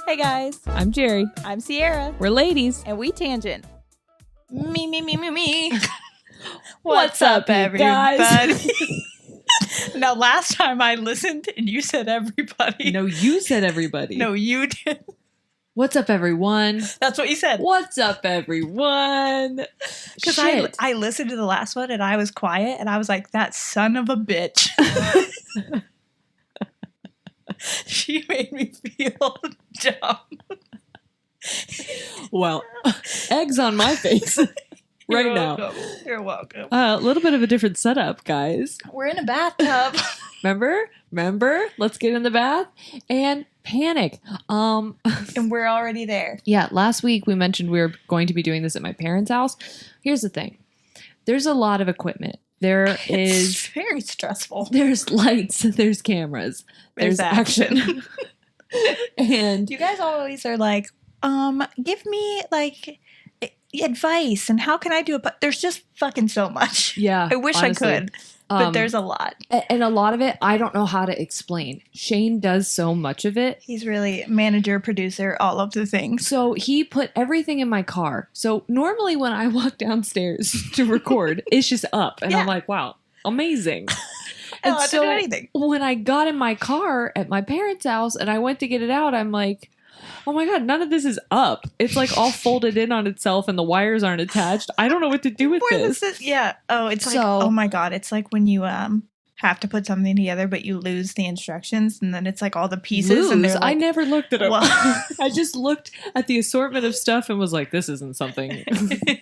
Hey guys, I'm Jerry. I'm Sierra, We're ladies. and we tangent. Me. What's up, everybody? Now, last time I listened and you said everybody. No, you said everybody. No, you did. What's up, everyone? That's what you said. What's up, everyone? Because I listened to the last one and I was quiet and I was like, that son of a bitch. She made me feel dumb. Well, eggs on my face right now. You're welcome. A little bit of a different setup, guys. We're in a bathtub. Remember? Let's get in the bath and panic. And we're already there. Yeah, last week we mentioned we were going to be doing this at my parents' house. Here's the thing. There's a lot of equipment. It's very stressful. There's lights, there's cameras, there's action. And you guys always are like, give me like advice and how can I do it? But there's just fucking so much. Yeah. I wish honestly, I could, but there's a lot. And a lot of it, I don't know how to explain. Shane does so much of it. He's really manager, producer, all of the things. So he put everything in my car. So normally when I walk downstairs to record, it's just up. And I'm like, wow, amazing. I don't have to do anything. When I got in my car at my parents' house and I went to get it out, I'm like, oh my God, none of this is up. It's like all folded in on itself and the wires aren't attached. I don't know what to do with this. Yeah. Oh, it's like, oh my God. It's like when you have to put something together, but you lose the instructions and then it's like all the pieces. And I never looked at them. Well, I just looked at the assortment of stuff and was like, this isn't something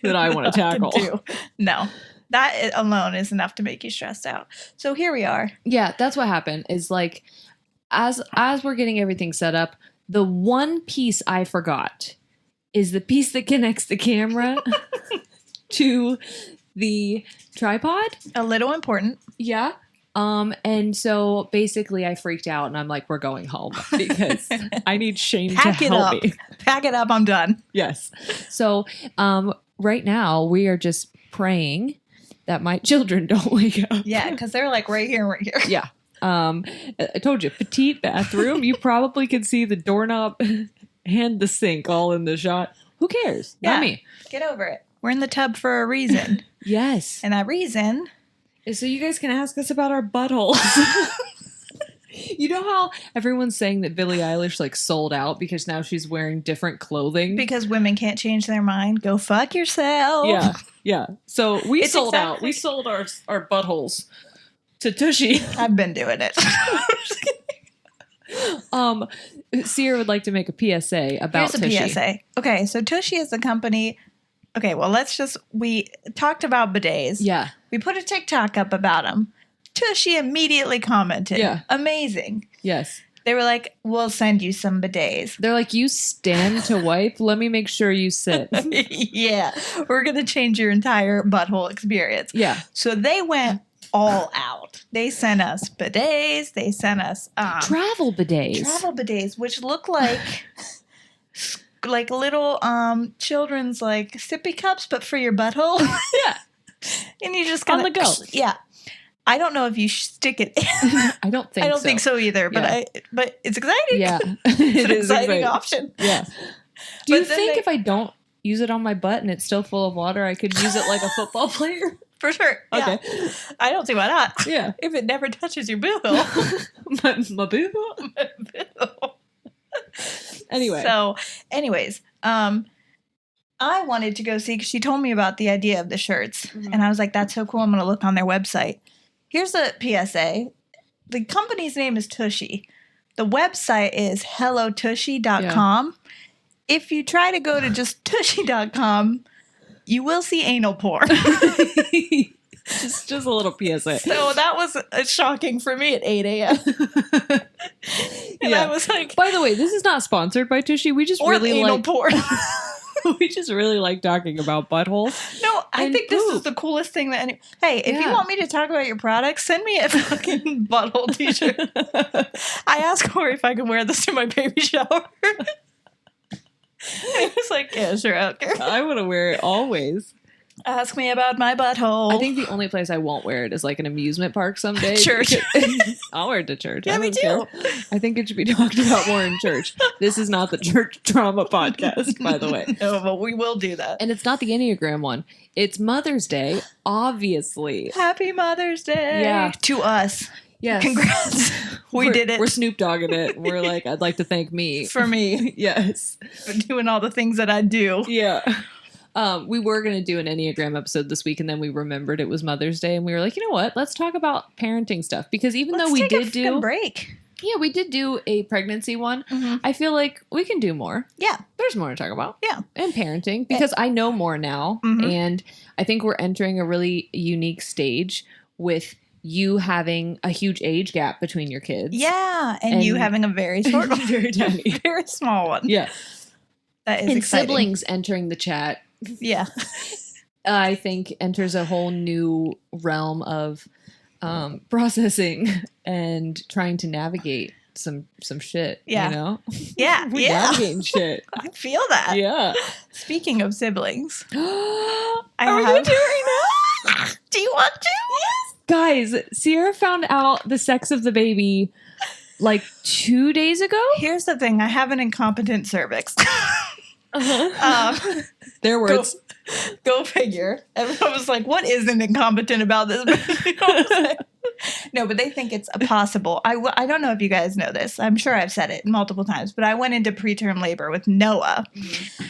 that I want to tackle. No. That alone is enough to make you stressed out. So here we are. Yeah, that's what happened. Is like, as we're getting everything set up, the one piece I forgot is the piece that connects the camera to the tripod. A little important. Yeah. And so basically I freaked out and I'm like, we're going home because I need Shane to help me. Pack it up. I'm done. Yes. So, right now we are just praying that my children don't wake up. Yeah. Cause they're like right here and right here. Yeah. I told you, petite bathroom. You probably could see the doorknob and the sink all in the shot. Who cares? Yeah. Not me. Get over it. We're in the tub for a reason. Yes. And that reason is so you guys can ask us about our buttholes. You know how everyone's saying that Billie Eilish like sold out because now she's wearing different clothing? Because women can't change their mind. Go fuck yourself. Yeah. Yeah. So we sold out. We sold our buttholes to Tushy. I've been doing it. Sierra would like to make a PSA about Tushy. Here's a PSA. Okay, so Tushy is the company. Okay, well, we talked about bidets. Yeah. We put a TikTok up about them. Tushy immediately commented. Yeah. Amazing. Yes. They were like, we'll send you some bidets. They're like, you stand to wipe? Let me make sure you sit. Yeah. We're going to change your entire butthole experience. Yeah. So they went all out. They sent us bidets. They sent us travel bidets, which look like little children's like sippy cups, but for your butthole. Yeah, and you just kind of on the go. Yeah, I don't know if you stick it in. I don't think so either. But but it's exciting. Yeah, it's an exciting option. Yeah. Do you think if I don't use it on my butt and it's still full of water, I could use it like a football player? For sure. Okay. Yeah. I don't see why not. Yeah. If it never touches your boohole. my boohole? My boohole. Anyway. So, anyways, I wanted to go see, because she told me about the idea of the shirts. Mm-hmm. And I was like, that's so cool. I'm going to look on their website. Here's a PSA. The company's name is Tushy. The website is hellotushy.com. Yeah. If you try to go to just tushy.com, you will see anal porn. just a little PSA. So that was shocking for me at 8 a.m. And I was like... By the way, this is not sponsored by Tushy. We just really anal porn. We just really like talking about buttholes. No, I think this is the coolest thing that hey, if you want me to talk about your products, send me a fucking butthole t-shirt. I asked Corey if I could wear this to my baby shower. He was like, yeah, sure, I don't care. I want to wear it always. Ask me about my butthole. I think the only place I won't wear it is like an amusement park someday. Church. I'll wear it to church. Yeah, I me don't too. care. I think it should be talked about more in church. This is not the church trauma podcast, by the way. No, but we will do that. And it's not the Enneagram one. It's Mother's Day, obviously. Happy Mother's Day. Yeah. To us. Yes. Congrats. We did it. We're Snoop Dogging it. We're like, I'd like to thank me. For me. Yes. For doing all the things that I do. Yeah. We were going to do an Enneagram episode this week, and then we remembered it was Mother's Day, and we were like, you know what? Let's talk about parenting stuff. Because even though we did do... break. Yeah, we did do a pregnancy one. Mm-hmm. I feel like we can do more. Yeah. There's more to talk about. Yeah. And parenting, because I know more now. Mm-hmm. And I think we're entering a really unique stage with you having a huge age gap between your kids. Yeah. And you having a very short one. Very tiny. Very small one. Yeah. That is and exciting. siblings entering the chat, Yeah. I think enters a whole new realm of processing and trying to navigate some shit. Yeah. You know? Yeah. We're Yeah. navigating shit. I feel that. Yeah. Speaking of siblings. Are I we have- gonna do it right now? Do you want to? Yes. Guys, Sierra found out the sex of the baby like 2 days ago. Here's the thing. I have an incompetent cervix. Uh-huh. Their words. Go figure. Everyone was like, what isn't incompetent about this? You know what I'm saying? No, but they think it's possible. I don't know if you guys know this. I'm sure I've said it multiple times, but I went into preterm labor with Noah. Mm-hmm.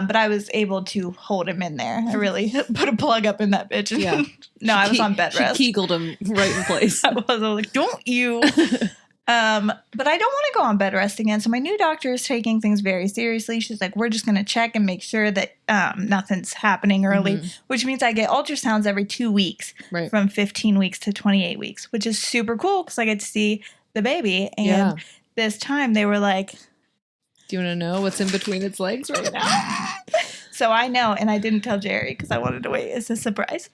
But I was able to hold him in there. I really put a plug up in that bitch. Yeah. No, I was on bed rest. She kegelled him right in place. I was like, don't you? But I don't want to go on bed rest again. So my new doctor is taking things very seriously. She's like, we're just going to check and make sure that nothing's happening early, which means I get ultrasounds every 2 weeks from 15 weeks to 28 weeks, which is super cool because I get to see the baby. And this time they were like, do you want to know what's in between its legs right now? So I know, and I didn't tell Jerry because I wanted to wait. It's a surprise.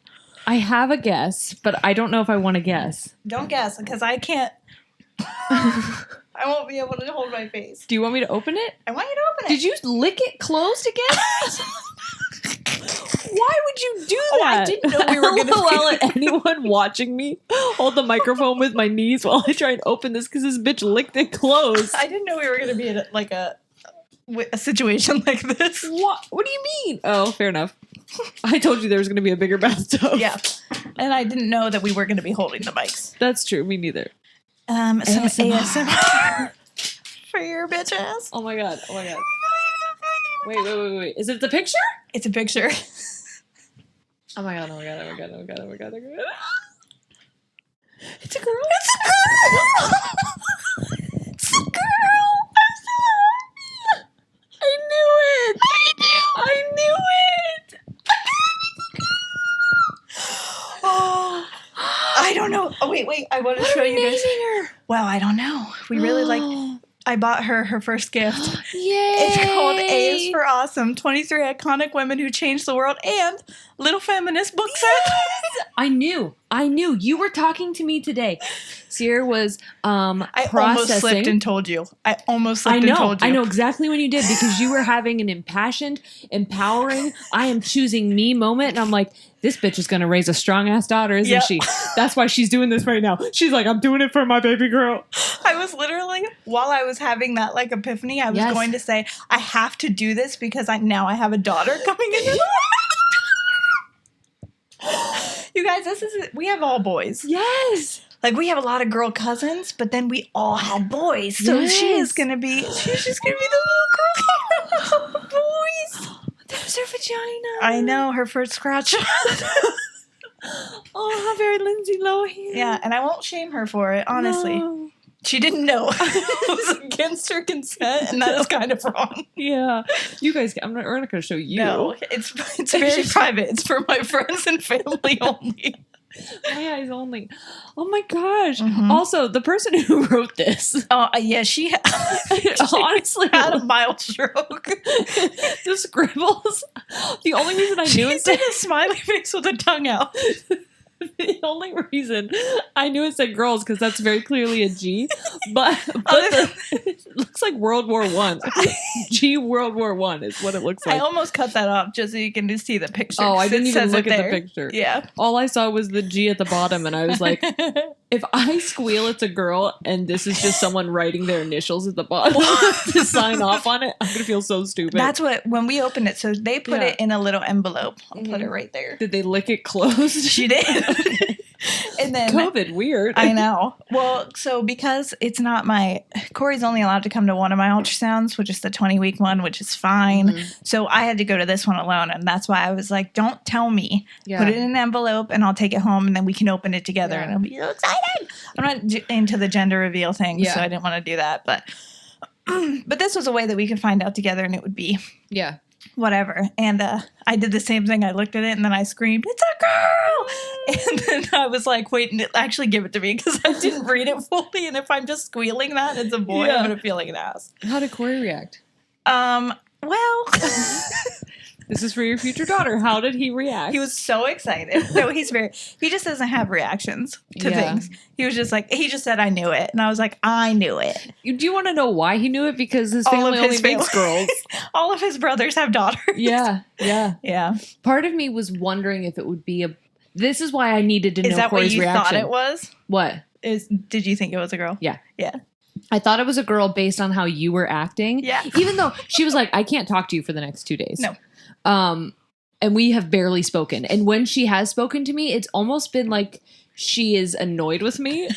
I have a guess, but I don't know if I want to guess. Don't guess because I can't. I won't be able to hold my face. Do you want me to open it? I want you to open it. Did you lick it closed again? Why would you do that? Oh, I didn't know we were going to LOL at anyone watching me hold the microphone with my knees while I try and open this because this bitch licked it closed. I didn't know we were going to be in like a situation like this. What do you mean? Oh, fair enough. I told you there was going to be a bigger bathtub. Yeah. And I didn't know that we were going to be holding the mics. That's true. Me neither. Some ASMR. ASMR for your bitch ass. Oh my god. Oh my god. Wait. Is it the picture? It's a picture. Oh my god. It's a girl. It's a girl. I knew it. I knew it. Oh, I don't know. Oh, wait. I want to show you guys. Her. Well, I don't know. We really like. I bought her first gift. Yay! It's called A is for Awesome. 23 iconic women who changed the world and Little Feminist book set. I knew. You were talking to me today. Sierra was I processing. almost slipped and told you. I know exactly when you did because you were having an impassioned, empowering, I am choosing me moment. And I'm like, this bitch is going to raise a strong ass daughter, isn't she? That's why she's doing this right now. She's like, I'm doing it for my baby girl. I was literally, while I was having that like epiphany, I was going to say, I have to do this because now I have a daughter coming into the world. You guys, we have all boys. Yes. Like we have a lot of girl cousins, but then we all had boys. So she's just gonna be the little girl. Boys. There's her vagina. I know, her first scratch. Oh, how very Lindsay Lohan. Yeah, and I won't shame her for it, honestly. No. She didn't know. It was against her consent, and that is kind of wrong. Yeah. You guys, we're not going to show you. No, it's very private. It's for my friends and family only. My eyes only. Oh my gosh. Mm-hmm. Also, the person who wrote this. Oh, yeah, she honestly had a mild stroke. The scribbles. The only reason I knew she did a smiley face with a tongue out. The only reason I knew it said girls because that's very clearly a G, but it looks like World War One. G World War One is what it looks like. I almost cut that off just so you can just see the picture. Oh, I 'cause didn't it even says look it at there. the picture. Yeah. All I saw was the G at the bottom, and I was like, if I squeal, it's a girl, and this is just someone writing their initials at the bottom to sign off on it. I'm gonna feel so stupid. That's what, when we opened it, so they put it in a little envelope. I'll put it right there. Did they lick it closed? She did. And then COVID, weird. I know. Well, so because it's not Corey's only allowed to come to one of my ultrasounds, which is the 20-week one, which is fine. So I had to go to this one alone. And that's why I was like, don't tell me. Yeah. Put it in an envelope and I'll take it home and then we can open it together. Yeah. And I'll be so excited. I'm not into the gender reveal thing, Yeah. so I didn't want to do that. But this was a way that we could find out together and it would be whatever. And I did the same thing. I looked at it and then I screamed, "It's a girl!" And then I was like, wait, actually give it to me because I didn't read it fully. And if I'm just squealing that it's a boy, I'm going to feel like an ass. How did Corey react? Well, This is for your future daughter. How did he react? he was so excited. No, he just doesn't have reactions to things. He was just like, he just said, "I knew it." And I was like, I knew it. Do you want to know why he knew it? Because his All of family his only makes girls. All of his brothers have daughters. Yeah. Yeah. Part of me was wondering if it would be this is why I needed to know Is that Corey's what you reaction. thought it was? What? Did you think it was a girl? Yeah. Yeah. I thought it was a girl based on how you were acting. Yeah. Even though she was like, I can't talk to you for the next 2 days. No. And we have barely spoken. And when she has spoken to me, it's almost been like she is annoyed with me.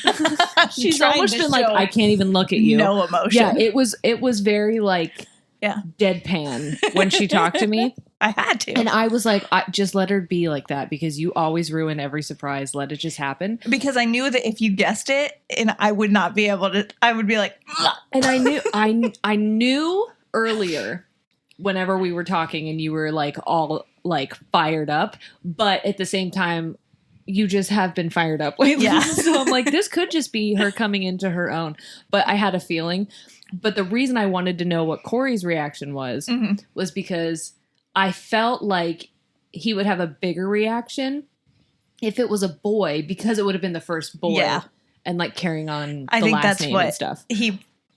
She's Trying almost to been like, show I can't even look at you. No emotion. Yeah, it was very like deadpan when she talked to me. I had to. And I was like, just let her be like that because you always ruin every surprise. Let it just happen. Because I knew that if you guessed it, and I would not be able to, I would be like, "Ugh." And I knew earlier whenever we were talking and you were like all like fired up, but at the same time, you just have been fired up lately. Yeah. So I'm like, this could just be her coming into her own. But I had a feeling. But the reason I wanted to know what Corey's reaction was because I felt like he would have a bigger reaction if it was a boy because it would have been the first boy. Yeah. And like carrying on I the think last that's name what and stuff.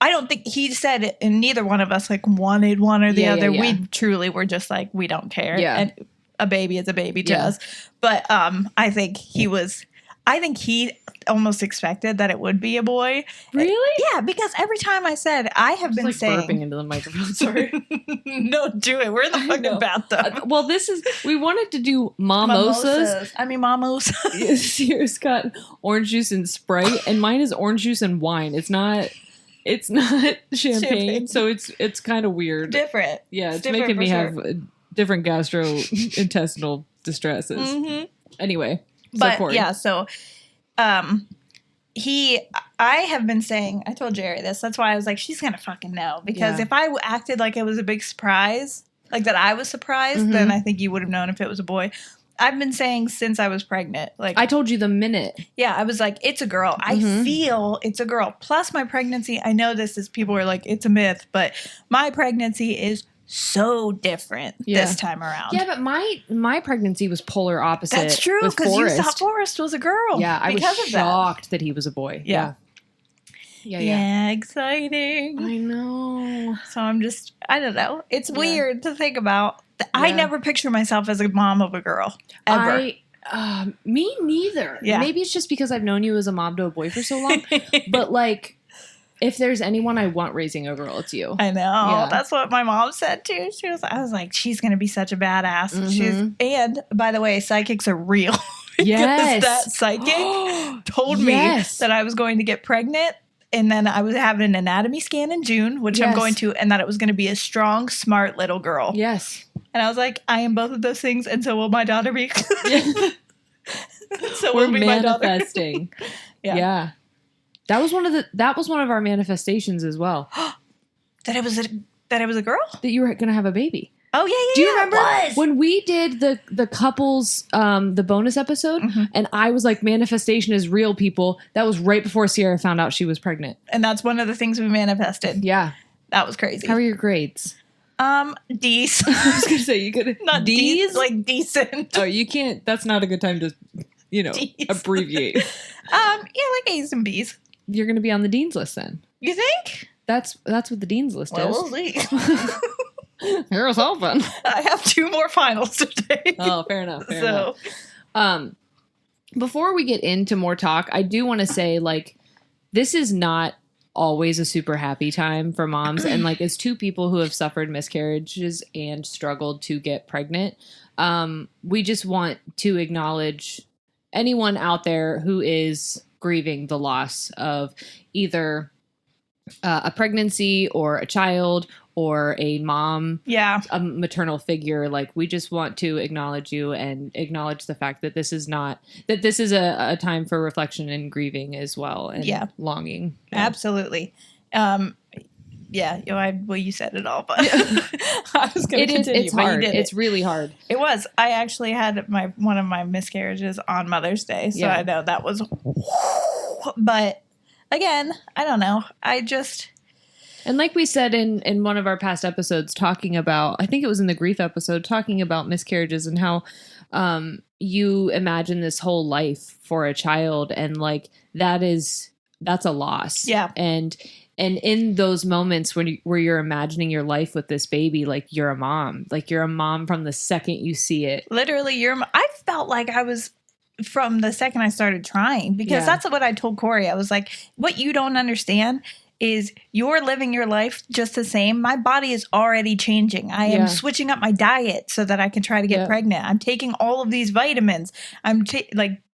I don't think he said it, and neither one of us like wanted one or the other. Yeah. We truly were just like, we don't care. Yeah. And a baby is a baby to us. But I think he almost expected that it would be a boy. Really? Yeah, because every time I said, I have been like saying, burping into the microphone. Sorry. Don't do it. We're in the fucking bathtub. Well, we wanted to do mimosas. I mean, mimosas. Sierra's got orange juice and Sprite, and mine is orange juice and wine. It's not champagne, so it's kind of weird. Different. Yeah, it's making me have different gastrointestinal distresses. Anyway, but Corey. yeah, so I have been saying, I told Jerry this, that's why I was like, she's gonna fucking know, because if I acted like it was a big surprise, like that I was surprised, then I think you would have known if it was a boy. I've been saying since I was pregnant. Like I told you the minute. Yeah, I was like, it's a girl. I feel it's a girl. Plus my pregnancy, I know this is, people are like, it's a myth, but my pregnancy is so different this time around. Yeah, but my pregnancy was polar opposite. That's true, because you thought Forrest was a girl. Yeah, I was shocked that he was a boy. Yeah, exciting. I know. So I don't know. It's weird to think about. I never picture myself as a mom of a girl, ever. Me neither. Yeah. Maybe it's just because I've known you as a mom to a boy for so long. But like, if there's anyone I want raising a girl, it's you. I know. Yeah. That's what my mom said too. I was like, she's gonna be such a badass. And by the way, psychics are real. Yes. That psychic told me that I was going to get pregnant. And then I was having an anatomy scan in June, which I'm going to, and that it was going to be a strong, smart little girl. Yes. And I was like, I am both of those things, and so will my daughter be. So we're will be manifesting. My daughter. Yeah. That was one of our manifestations as well. That it was a girl? That you were going to have a baby. Oh, yeah. Do you remember when we did the couples, the bonus episode, and I was like, manifestation is real, people? That was right before Sierra found out she was pregnant. And that's one of the things we manifested. Yeah. That was crazy. How are your grades? D's. I was going to say, you could... Not D's? Like decent. Oh, you can't... That's not a good time to... D's. abbreviate. Yeah, like A's and B's. You're going to be on the dean's list then. You think? That's what the dean's list is. We'll see. Here's hoping. I have 2 more finals today. Oh, fair enough. Fair enough. Before we get into more talk, I do want to say, like, this is not always a super happy time for moms. And, like, as 2 people who have suffered miscarriages and struggled to get pregnant, we just want to acknowledge anyone out there who is grieving the loss of either a pregnancy or a child or a mom, a maternal figure. Like, we just want to acknowledge you and acknowledge the fact that this is a time for reflection and grieving as well, and longing. Absolutely. You said it all, but I was going to continue. It's hard. It's really hard. It was. I actually had one of my miscarriages on Mother's Day, so I know that was. But again, I don't know. And like we said in one of our past episodes, talking about, I think it was in the grief episode, talking about miscarriages and how you imagine this whole life for a child, and like that's a loss. Yeah. And in those moments where you're imagining your life with this baby, like, you're a mom. Like, you're a mom from the second you see it. Literally, I felt like I was from the second I started trying, because that's what I told Corey. I was like, what you don't understand is you're living your life just the same. My body is already changing. I am switching up my diet so that I can try to get pregnant. I'm taking all of these vitamins. I'm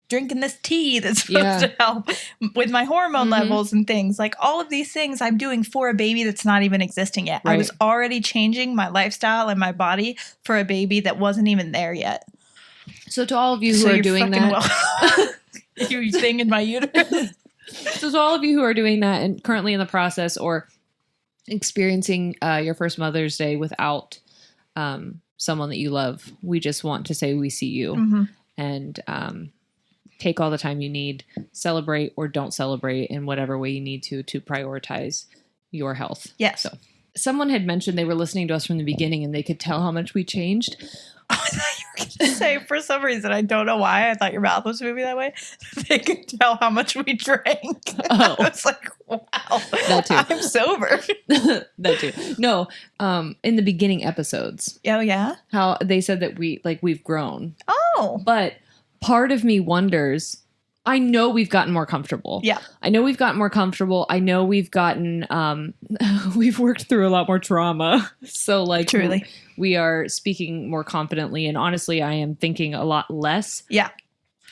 drinking this tea that's supposed to help with my hormone levels and things. Like, all of these things I'm doing for a baby that's not even existing yet. Right. I was already changing my lifestyle and my body for a baby that wasn't even there yet. So to all of you who are doing that, you thing in my uterus. So to all of you who are doing that and currently in the process or experiencing your first Mother's Day without someone that you love, we just want to say we see you, and take all the time you need, celebrate or don't celebrate in whatever way you need to prioritize your health. Yes. So someone had mentioned they were listening to us from the beginning and they could tell how much we changed. I thought you were going to say, for some reason, I don't know why, I thought your mouth was moving that way. They could tell how much we drank. Oh. I was like, wow. That too. I'm sober. That too. No, in the beginning episodes. Oh, yeah? How they said that we've grown. Oh. But part of me wonders, I know we've gotten more comfortable. Yeah. I know we've gotten more comfortable. I know we've gotten, we've worked through a lot more trauma. So, like, truly, we are speaking more confidently. And honestly, I am thinking a lot less. Yeah.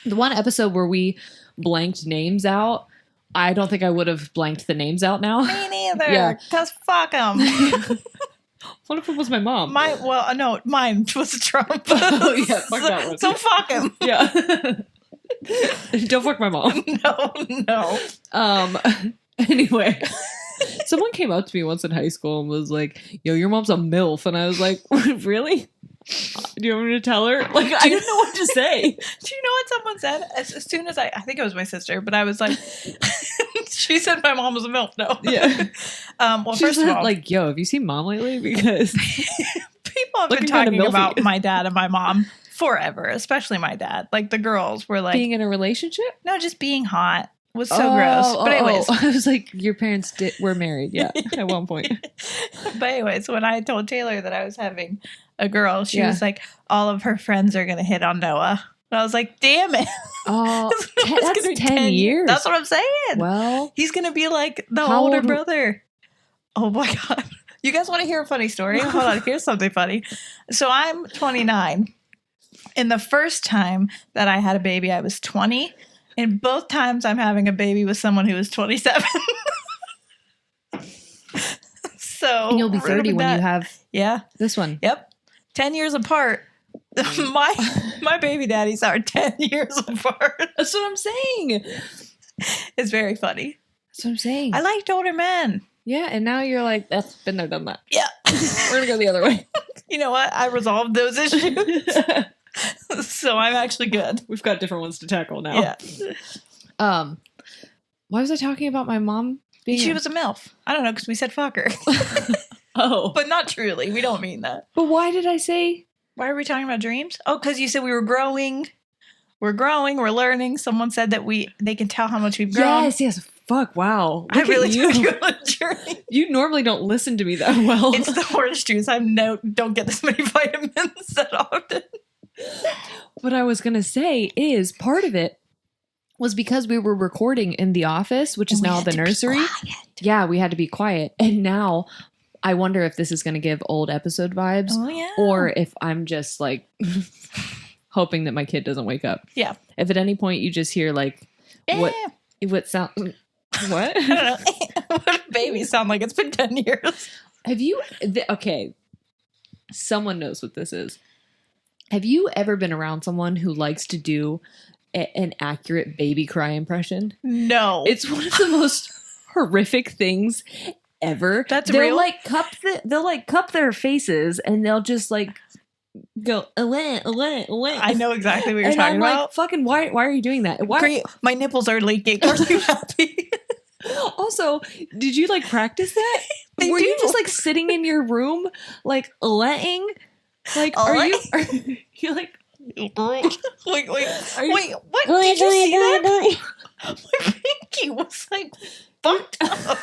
The one episode where we blanked names out, I don't think I would have blanked the names out now. Me neither. Yeah. Because fuck them. What if it was my mom? Mine was Trump. Oh, yeah. Fuck that one. So fuck him. Yeah. Don't fuck my mom. No. Anyway, someone came up to me once in high school and was like, "Yo, your mom's a MILF," and I was like, "Really? Do you want me to tell her?" Like, I didn't know what to say. Do you know what someone said? As soon as I think it was my sister, but I was like, she said my mom was a MILF. No. Yeah. Well, she first of all, like, "Yo, have you seen Mom lately?" Because people have been talking about my dad and my mom forever, especially my dad. Like, the girls were like, being in a relationship? No, just being hot was so gross. But anyways, I was like, your parents were married, yeah, at one point. But anyways, when I told Taylor that I was having a girl, she was like, all of her friends are gonna hit on Noah. And I was like, damn it. Oh, that's 10 years. That's what I'm saying. Well, he's gonna be like the older brother. Oh my God. You guys want to hear a funny story? Hold on, here's something funny. So I'm 29. And the first time that I had a baby, I was 20. And both times I'm having a baby with someone who is 27. So and you'll be 30 when you have this one. Yep. 10 years apart. My baby daddies are 10 years apart. That's what I'm saying. It's very funny. That's what I'm saying. I liked older men. Yeah, and now you're like, that's been there, done that. Yeah. We're going to go the other way. You know what? I resolved those issues. So I'm actually good. We've got different ones to tackle now. Yeah. Why was I talking about my mom being She was a MILF. I don't know, because we said fuck her. Oh. But not truly. We don't mean that. But why did I say? Why are we talking about dreams? Oh, because you said we were growing we're growing, we're learning. Someone said that they can tell how much we've grown. Yes. Fuck, wow. I really took you on a journey. You normally don't listen to me that well. It's the orange juice. I don't get this many vitamins that often. What I was going to say is part of it was because we were recording in the office, which is now the nursery. Yeah, we had to be quiet. And now I wonder if this is going to give old episode vibes. Oh, yeah. Or if I'm just like hoping that my kid doesn't wake up. Yeah. If at any point you just hear like what sound... What? I don't know. What do babies sound like? It's been 10 years. Have you... okay. Someone knows what this is. Have you ever been around someone who likes to do an accurate baby cry impression? No. It's one of the most horrific things ever. That's they'll real? They'll like cup their faces and they'll just like go away. I know exactly what you're and talking I'm about. like, fucking why are you doing that? Why? Great. My nipples are leaking. Are you happy? Also, did you like practice that? I Were you do. just like sitting in your room like letting? Like are you like Wait, Are you- wait, what? Did you see that? My pinky was like fucked up.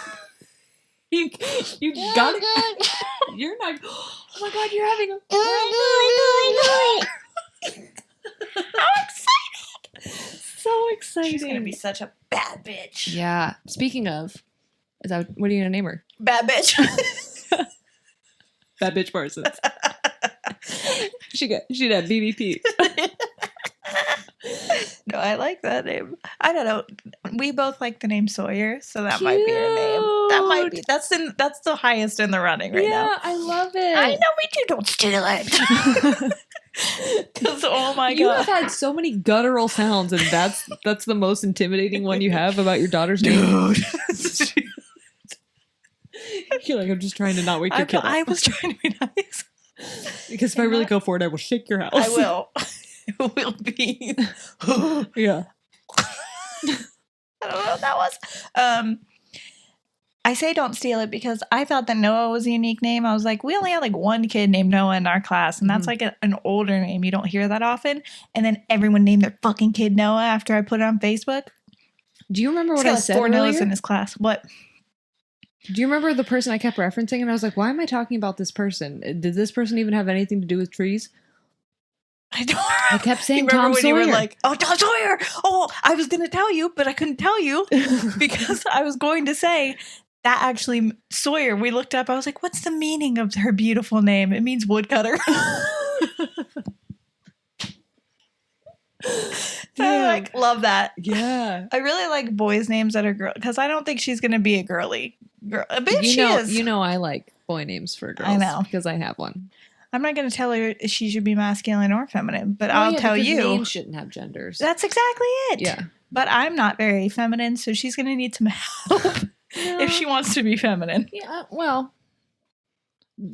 you got it? You're not. Oh my god, you're having a How excited! so exciting. She's gonna be such a bad bitch. Yeah. Speaking of, what are you gonna name her? Bad bitch. Bad bitch Parsons. She'd have BBP. No, I like that name. I don't know. We both like the name Sawyer, so that might be her name. That might be. That's the highest in the running right now. Yeah, I love it. I know we do. Don't steal it. Because oh my You god, have had so many guttural sounds, and that's the most intimidating one you have about your daughter's name. dude. You're like, I'm just trying to not wake your kid up. I was trying to be nice. Because if I really go for it, I will shake your house. I will. It will be. Yeah. I don't know what that was. I say don't steal it because I thought that Noah was a unique name. I was like, we only had like one kid named Noah in our class, and that's like an older name. You don't hear that often. And then everyone named their fucking kid Noah after I put it on Facebook. Do you remember what He's got I like said 4 Noahs earlier? in his class. What? Do you remember the person I kept referencing? And I was like, why am I talking about this person? Did this person even have anything to do with trees? I don't. I kept saying Remember Tom when Sawyer. you were like, "Oh, Tom Sawyer!" Oh, I was going to tell you, but I couldn't tell you because I was going to say that actually Sawyer. We looked up. I was like, "What's the meaning of her beautiful name?" It means woodcutter. I like love that. Yeah. I really like boys' names that are girl because I don't think she's going to be a girly girl. But she is. You know I like boy names for girls. I know. Because I have one. I'm not going to tell her she should be masculine or feminine, but Oh, I'll yeah, tell because you. names shouldn't have genders. That's exactly it. Yeah. But I'm not very feminine, so she's going to need some help if she wants to be feminine. Yeah, well,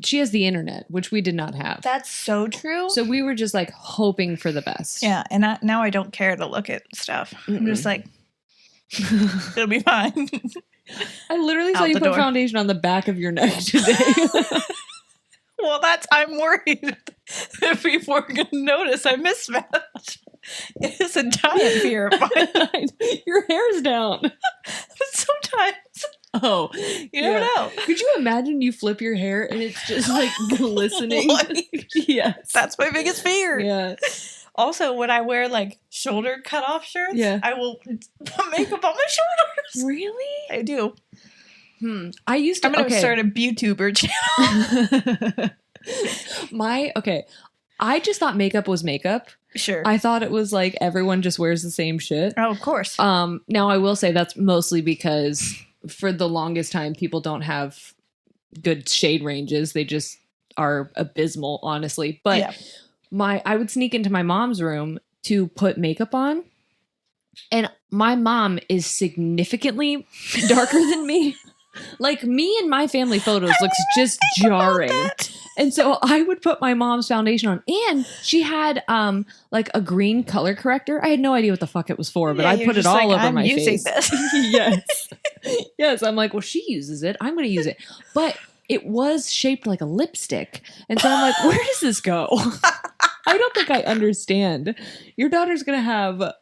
she has the internet, which we did not have. That's so true. So we were just like hoping for the best. Yeah, and now I don't care to look at stuff. I'm Mm-mm. just like, it'll be fine. I literally saw Out you the put door. foundation on the back of your neck today. Well, I'm worried if people are going to notice I mismatch. It is a giant fear of mine. Your hair's down. But sometimes Oh, you never know. Could you imagine you flip your hair and it's just like glistening? White. Yes. That's my biggest fear. Yeah. Also, when I wear like shoulder cutoff shirts, Yeah. I will put makeup on my shoulders. Really? I do. I used to. I'm going to start a YouTuber channel. I just thought makeup was makeup. Sure. I thought it was like everyone just wears the same shit. Oh, of course. Now I will say that's mostly because for the longest time people don't have good shade ranges. They just are abysmal, honestly. But Yeah. I would sneak into my mom's room to put makeup on, and my mom is significantly darker than me. Like, me and my family photos looks just jarring. And so I would put my mom's foundation on, and she had like a green color corrector. I had no idea what the fuck it was for, but Yeah, I you're put it just all like, over I'm my using face. this. Yes. Yes. I'm like, well, she uses it. I'm going to use it. But it was shaped like a lipstick. And so I'm like, where does this go? I don't think I understand. Your daughter's going to have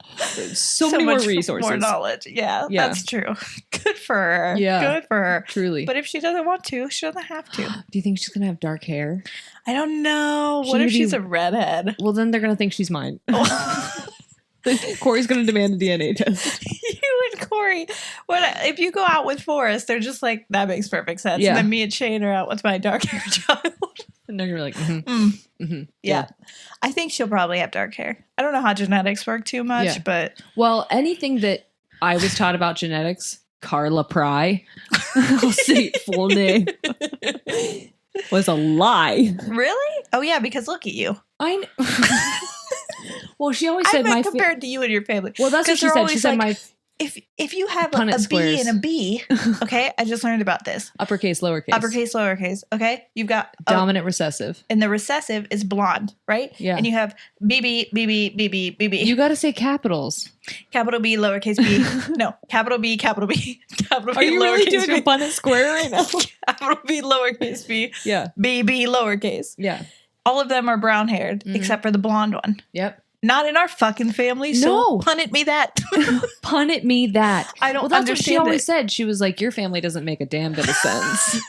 so many more much resources. more knowledge. Yeah, that's true. Good for her. Yeah. Good for her. Truly. But if she doesn't want to, she doesn't have to. Do you think she's going to have dark hair? I don't know. What if she's a redhead? Well, then they're going to think she's mine. Corey's going to demand a DNA test. You and Corey. If you go out with Forrest, they're just like, that makes perfect sense. Yeah. And then me and Shane are out with my dark hair child. And they're going to be like, Yeah. I think she'll probably have dark hair. I don't know how genetics work too much, but. Well, anything that I was taught about genetics, Carla Pry, I'll say full name, was a lie. Really? Oh, yeah, because look at you. I know. Well, she always said I compared to you and your family. Well, that's what she said. She said like, if you have a Punnett B squares. and a B, okay, I just learned about this. Uppercase, lowercase. Uppercase, lowercase, okay? You've got dominant recessive. And the recessive is blonde, right? Yeah. And you have BB, BB, BB, BB. You got to say capitals. Capital B, lowercase b. No, capital B, capital B, capital B, Are you really lowercase doing a Punnett square right now? Capital B, lowercase b. Yeah. BB, lowercase. Yeah. All of them are brown haired, except for the blonde one. Yep. Not in our fucking family, so No. pun it me that. Pun it me that. I don't Well, that's what she understand always it. said. She was like, your family doesn't make a damn bit of sense.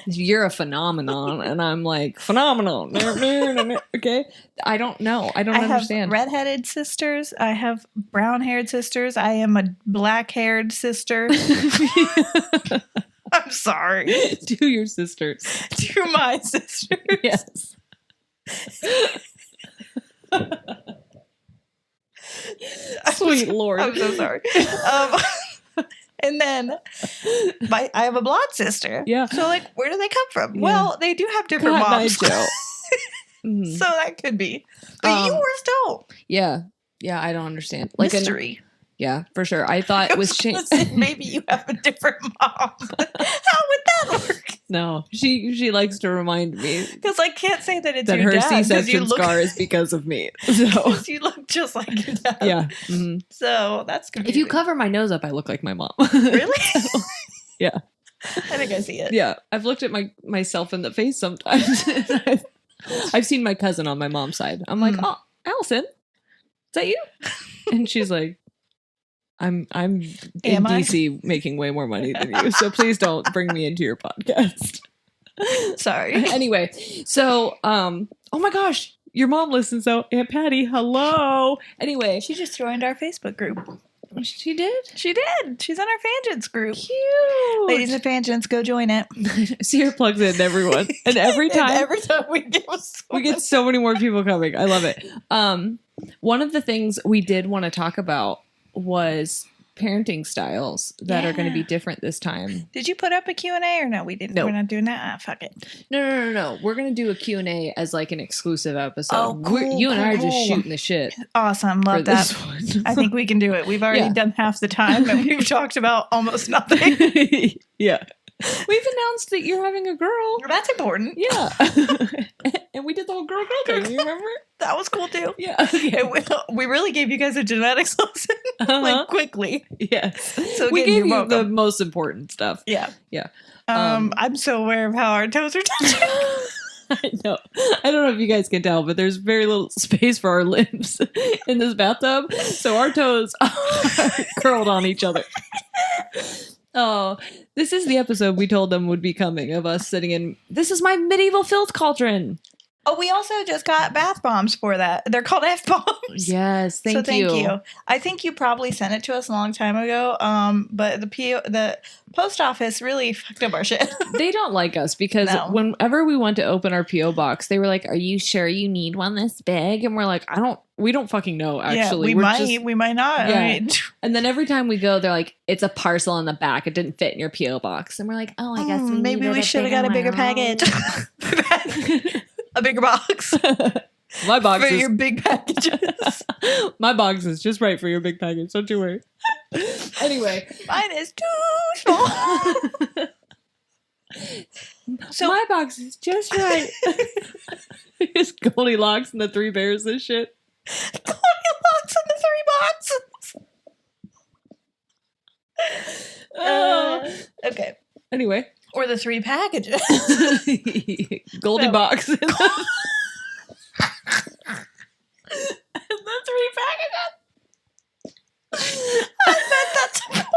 You're a phenomenon. And I'm like, phenomenon. Okay. I don't know. I don't understand. I have redheaded sisters. I have brown-haired sisters. I am a black-haired sister. I'm sorry. To your sisters. To my sisters. Yes. Sweet Lord. I'm so sorry. And then I have a blonde sister. Yeah. So, like, where do they come from? Yeah. Well, they do have different moms. Mhm. So that could be. But yours don't. Yeah. Yeah, I don't understand. Like Mystery. Yeah, for sure. I thought it was maybe you have a different mom. How would that work? No, she likes to remind me Because I can't say that it's that your her dad, 'cause C-section scar is because of me. So 'cause you look just like your dad. yeah. Mhm. So that's confusing. If you cover my nose up, I look like my mom. Really? Yeah. I think I see it. Yeah, I've looked at myself in the face sometimes. I've seen my cousin on my mom's side. I'm like, oh, Allison, is that you? And she's like, I'm in DC making way more money than you, so please don't bring me into your podcast. Sorry. Anyway, so oh my gosh, your mom listens though. Aunt Patty, hello. Anyway, She just joined our Facebook group. she did. She did. She's in our Fangents group. Cute. Ladies and Fangents, go join it. Sierra plugs in everyone, and every time we get so many more people coming. I love it. One of the things we did want to talk about was parenting styles that are going to be different this time. Did you put up a Q&A or no? We didn't. No. We're not doing that. Ah, fuck it. No. We're going to do a Q&A as like an exclusive episode. Oh, cool, you and I are cool. just shooting the shit Awesome. for Love that. this one. I think we can do it. We've already done half the time and we've talked about almost nothing. Yeah. We've announced that you're having a girl. That's important. Yeah. And we did the whole girl thing. You remember? That was cool too. Yeah. Okay. And we really gave you guys a genetics lesson like quickly. Yes. So we again, gave you're you the welcome. most important stuff. Yeah. Yeah. I'm so aware of how our toes are touching. I know. I don't know if you guys can tell, but there's very little space for our limbs in this bathtub. So our toes are curled on each other. Oh, this is the episode we told them would be coming of us sitting in. This is my medieval filth cauldron. Oh, we also just got bath bombs for that. They're called F-bombs. Yes, thank you. I think you probably sent it to us a long time ago. But the post office really fucked up our shit. They don't like us because whenever we went to open our P.O. box, they were like, "Are you sure you need one this big?" And we're like, we don't fucking know, actually. Yeah, we might not. Yeah. I mean, and then every time we go, they're like, it's a parcel in the back. It didn't fit in your P.O. box. And we're like, oh, I guess maybe we should have got a bigger package. A bigger box. My box for is your big packages. My box is just right for your big package. Don't you worry. Anyway. Mine is too small. So my box is just right. It's Goldilocks and the Three Bears and shit. Goldilocks and the Three Boxes. Okay. Anyway. Or the 3 packages. Goldie box. I bet that's important.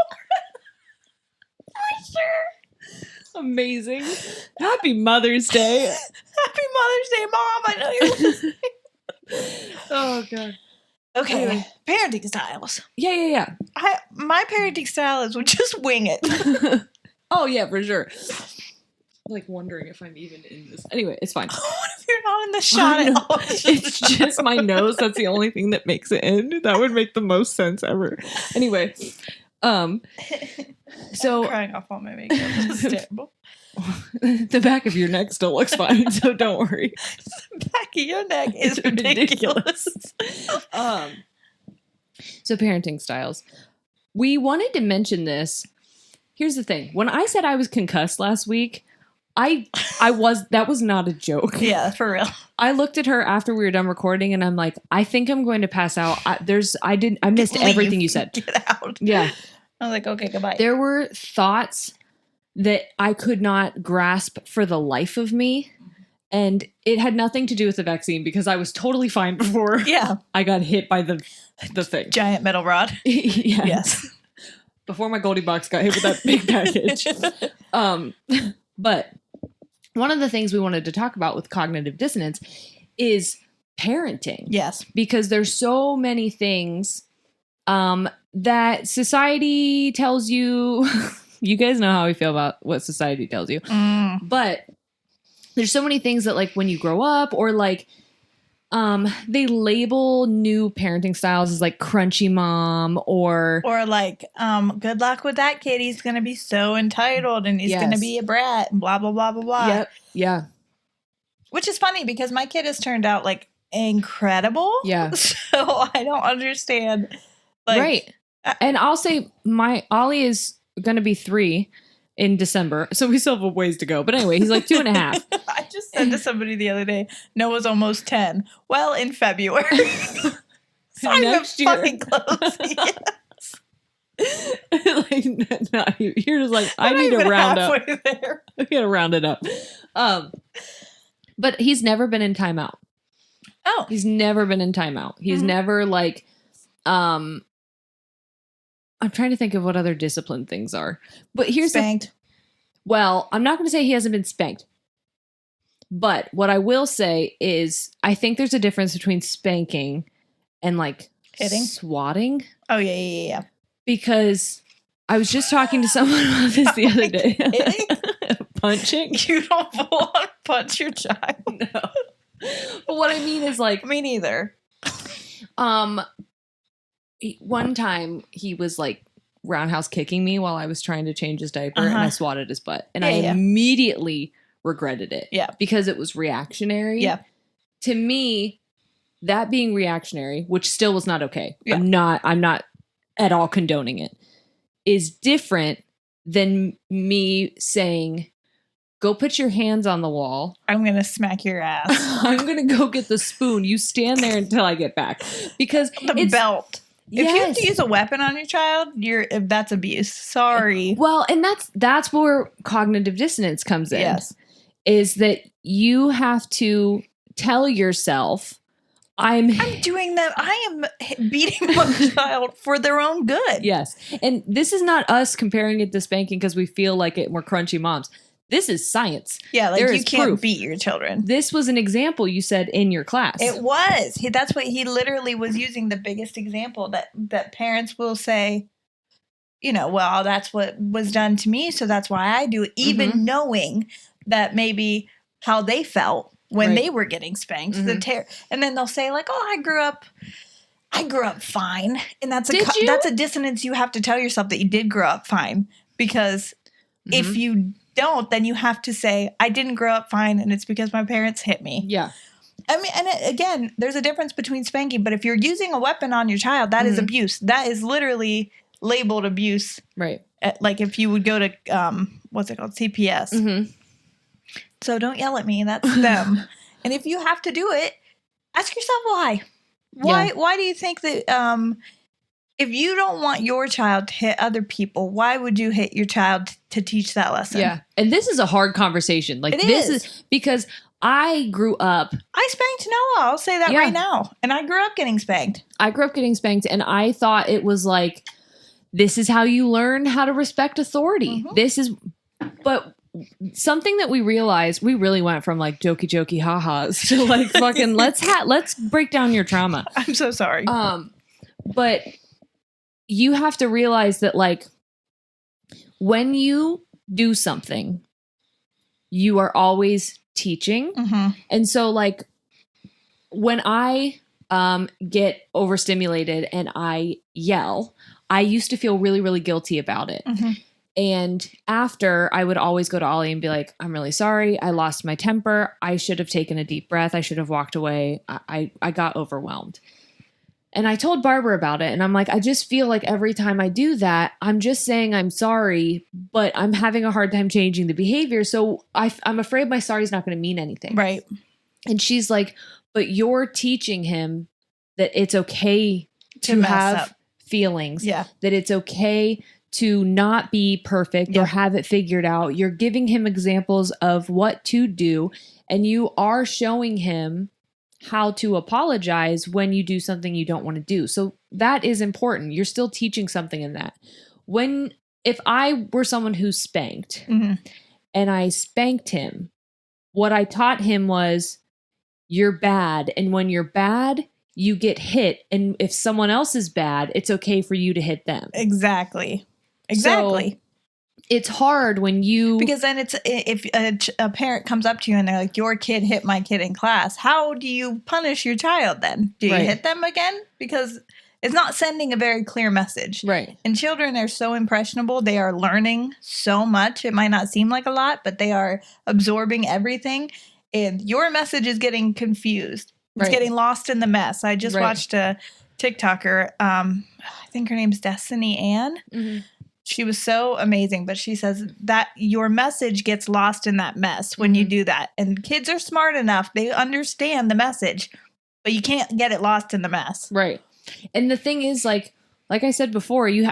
For sure. Amazing. Happy Mother's Day. Happy Mother's Day, Mom. I know you're listening. Oh, God. Okay, Anyway. parenting styles. Yeah. My parenting style is just wing it. Oh, yeah, for sure. Like wondering if I'm even in this. Anyway, it's fine. What if you're not in the shot at all? It's just my nose. That's the only thing that makes it in. That would make the most sense ever. Anyway, so I'm crying off all my makeup. This is terrible. The back of your neck still looks fine, so don't worry. The back of your neck is ridiculous. So parenting styles. We wanted to mention this. Here's the thing. When I said I was concussed last week, that was not a joke. Yeah, for real. I looked at her after we were done recording and I'm like, I think I'm going to pass out. I missed everything you said. Get out. Yeah. I was like, okay, goodbye. There were thoughts that I could not grasp for the life of me. And it had nothing to do with the vaccine because I was totally fine before I got hit by the thing. Giant metal rod. Yes. Before my Goldie box got hit with that big package. But one of the things we wanted to talk about with cognitive dissonance is parenting. Yes. Because there's so many things that society tells you. You guys know how we feel about what society tells you. But there's so many things that like when you grow up or like they label new parenting styles as like crunchy mom or like good luck with that kid. He's going to be so entitled and he's going to be a brat and blah, blah, blah, blah, blah. Yep. Yeah. Which is funny because my kid has turned out like incredible. Yeah. So I don't understand. Like, right. And I'll say my Ollie is going to be 3 in December. So we still have a ways to go. But anyway, he's like 2.5. I just said to somebody the other day, Noah's almost 10. Well, in February. So Next year. Fucking close. Yes. Like, not you. You're just like, I need to round up. There. I gotta round it up. But he's never been in timeout. Oh. He's never been in timeout. He's never like, I'm trying to think of what other discipline things are. But here's spanked. Well, I'm not going to say he hasn't been spanked. But what I will say is I think there's a difference between spanking and like hitting, swatting. Oh, yeah. Because I was just talking to someone about this the other day. Punching? You don't want to punch your child. No. But what I mean is like. Me neither. One time he was like roundhouse kicking me while I was trying to change his diaper and I swatted his butt and I immediately regretted it. Yeah. Because it was reactionary. Yeah. To me, that being reactionary, which still was not okay. Yeah. I'm not at all condoning it, is different than me saying, go put your hands on the wall. I'm going to smack your ass. I'm going to go get the spoon. You stand there until I get back. Because the belt. If you have to Yes. use a weapon on your child, that's abuse. Sorry. Well, and that's where cognitive dissonance comes in. Yes. Is that you have to tell yourself, I'm doing that. I am beating my child for their own good. Yes. And this is not us comparing it to spanking because we feel like it, we're crunchy moms. This is science. Yeah, like There you is can't proof. beat your children. This was an example you said in your class. It was. That's what he literally was using, the biggest example that parents will say, you know, well, that's what was done to me, so that's why I do it, even knowing that maybe how they felt when they were getting spanked. And then they'll say like, oh, I grew up fine. And that's a dissonance you have to tell yourself that you did grow up fine. Because if you don't, then you have to say, I didn't grow up fine and it's because my parents hit me. Yeah. I mean, and again, there's a difference between spanking, but if you're using a weapon on your child, that is abuse. That is literally labeled abuse. Right. Like if you would go to, what's it called? CPS. So don't yell at me. That's them. And if you have to do it, ask yourself why. Why do you think that if you don't want your child to hit other people, why would you hit your child to teach that lesson? Yeah. And this is a hard conversation. Like it this is because I grew up. I spanked Noah. I'll say that right now. And I grew up getting spanked. And I thought it was like, this is how you learn how to respect authority. But something that we realized, we really went from like jokey ha-has to like fucking let's break down your trauma. I'm so sorry. But you have to realize that like when you do something, you are always teaching. And so like when I get overstimulated and I yell, I used to feel really, really guilty about it. And after, I would always go to Ollie and be like, I'm really sorry. I lost my temper. I should have taken a deep breath. I should have walked away. I got overwhelmed. And I told Barbara about it. And I'm like, I just feel like every time I do that, I'm just saying I'm sorry, but I'm having a hard time changing the behavior. So I'm afraid my sorry is not going to mean anything. Right. And she's like, but you're teaching him that it's okay to have feelings. Yeah. That it's okay to not be perfect or have it figured out. You're giving him examples of what to do, and you are showing him how to apologize when you do something you don't want to do. So that is important. You're still teaching something in that. If I were someone who spanked and I spanked him, what I taught him was, you're bad. And when you're bad, you get hit. And if someone else is bad, it's okay for you to hit them. Exactly. So it's hard when because then it's, if a parent comes up to you and they're like, your kid hit my kid in class, how do you punish your child then? Do you hit them again? Because it's not sending a very clear message. Right. And children are so impressionable. They are learning so much. It might not seem like a lot, but they are absorbing everything. And your message is getting confused. It's getting lost in the mess. I just watched a TikToker. I think her name's Destiny Ann. She was so amazing, but she says that your message gets lost in that mess when you do that. And kids are smart enough. They understand the message, but you can't get it lost in the mess. Right. And the thing is, like I said before, you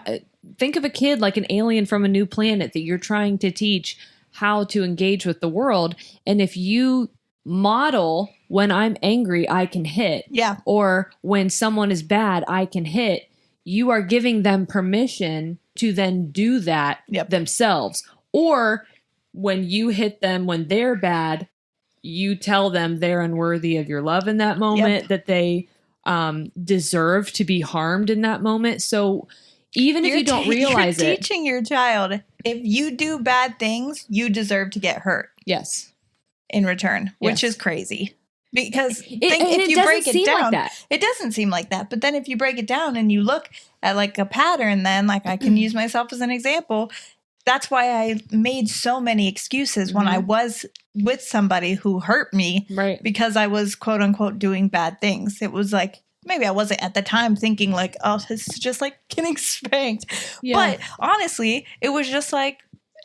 think of a kid like an alien from a new planet that you're trying to teach how to engage with the world. And if you model, when I'm angry, I can hit. Yeah. Or when someone is bad, I can hit. You are giving them permission to then do that themselves. Or when you hit them when they're bad, you tell them they're unworthy of your love in that moment, that they deserve to be harmed in that moment. So even if you don't realize you're teaching your child, if you do bad things, you deserve to get hurt. Yes. In return, which is crazy. Because if you break it down, it doesn't seem like that. But then if you break it down and you look at like a pattern, then like I can use myself as an example. That's why I made so many excuses when I was with somebody who hurt me, because I was quote unquote doing bad things. It was like, maybe I wasn't at the time thinking like, oh, this is just like getting spanked. But honestly, it was just like,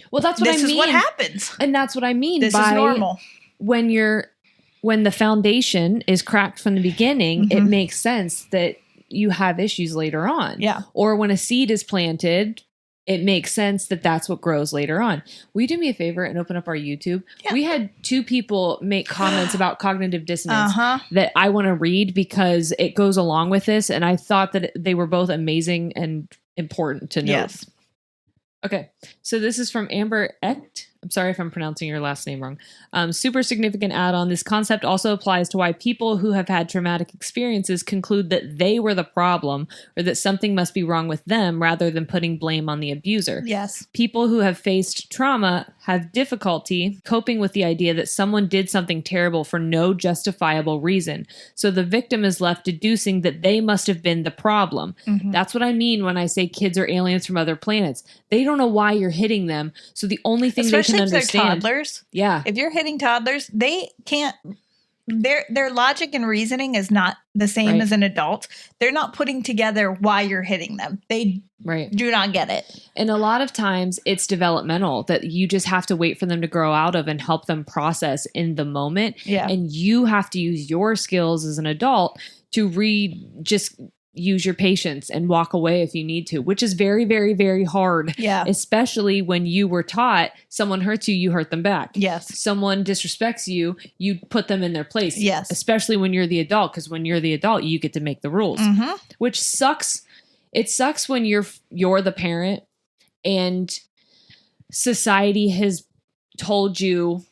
well, that's what I mean. This is what happens. And that's what I mean. This is normal. When the foundation is cracked from the beginning, it makes sense that you have issues later on. Yeah. Or when a seed is planted, it makes sense that that's what grows later on. Will you do me a favor and open up our YouTube? Yeah. We had 2 people make comments about cognitive dissonance that I want to read because it goes along with this. And I thought that they were both amazing and important to note. Yes. Okay. So this is from Amber Echt. I'm sorry if I'm pronouncing your last name wrong. Super significant add-on. This concept also applies to why people who have had traumatic experiences conclude that they were the problem or that something must be wrong with them rather than putting blame on the abuser. Yes. People who have faced trauma have difficulty coping with the idea that someone did something terrible for no justifiable reason. So the victim is left deducing that they must have been the problem. That's what I mean when I say kids are aliens from other planets. They don't know why you're hitting them. So the only thing they can understand. Especially if they're toddlers. Yeah. If you're hitting toddlers, they can't. Their logic and reasoning is not the same as an adult. They're not putting together why you're hitting them. They do not get it. And a lot of times it's developmental that you just have to wait for them to grow out of and help them process in the moment. Yeah. And you have to use your skills as an adult to just use your patience and walk away if you need to, which is very, very, very hard. Yeah. Especially when you were taught someone hurts you, you hurt them back. Yes. Someone disrespects you, you put them in their place. Yes. Especially when you're the adult, because when you're the adult, you get to make the rules, which sucks. It sucks when you're the parent and society has told you,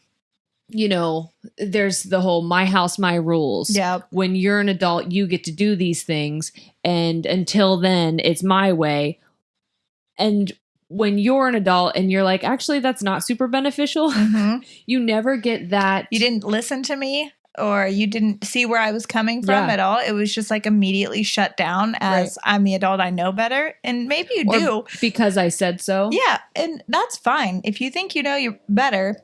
you know, there's the whole my house, my rules. Yeah. When you're an adult, you get to do these things. And until then, it's my way. And when you're an adult and you're like, actually, that's not super beneficial. You never get that. You didn't listen to me, or you didn't see where I was coming from at all. It was just like immediately shut down as I'm the adult, I know better. And maybe you do. Because I said so. Yeah. And that's fine. If you think you know you're better,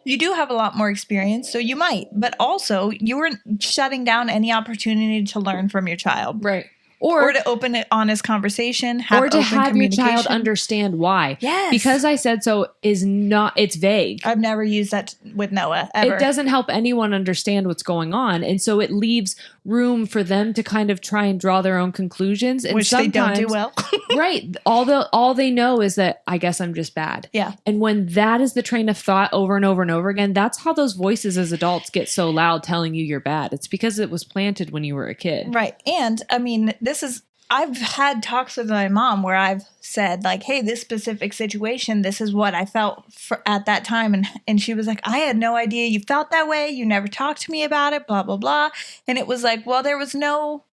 you do have a lot more experience, so you might. But also, you weren't shutting down any opportunity to learn from your child. Right. Or to open an honest conversation, or to have your child understand why. Yes. Because I said so is not, it's vague. I've never used that with Noah, ever. It doesn't help anyone understand what's going on. And so it leaves room for them to kind of try and draw their own conclusions. And which they don't do well. Right. All they know is that I guess I'm just bad. Yeah. And when that is the train of thought over and over and over again, that's how those voices as adults get so loud telling you you're bad. It's because it was planted when you were a kid. Right. And I mean, I've had talks with my mom where I've said like, hey, this specific situation, this is what I felt at that time. And she was like, I had no idea you felt that way. You never talked to me about it, blah, blah, blah. And it was like, well, there was no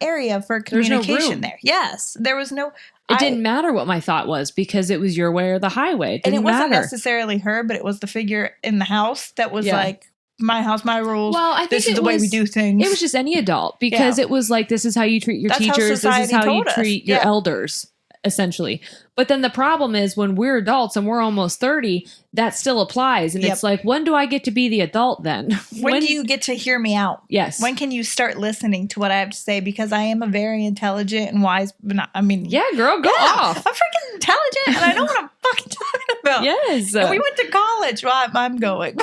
area for communication there. Yes. There was no. It didn't matter what my thought was because it was your way or the highway. And it wasn't matter. necessarily her, but it was the figure in the house that was like, my house, my rules. Well, I think this is the way we do things. It was just any adult because it was like, this is how you treat your teachers. This is how you treat your elders, essentially. But then the problem is when we're adults and we're almost 30, that still applies. And it's like, when do I get to be the adult then? When do you get to hear me out? Yes. When can you start listening to what I have to say? Because I am a very intelligent and wise, yeah, girl, go off. I'm freaking intelligent and I know what I'm fucking talking about. Yes. And we went to college. Well, I'm going.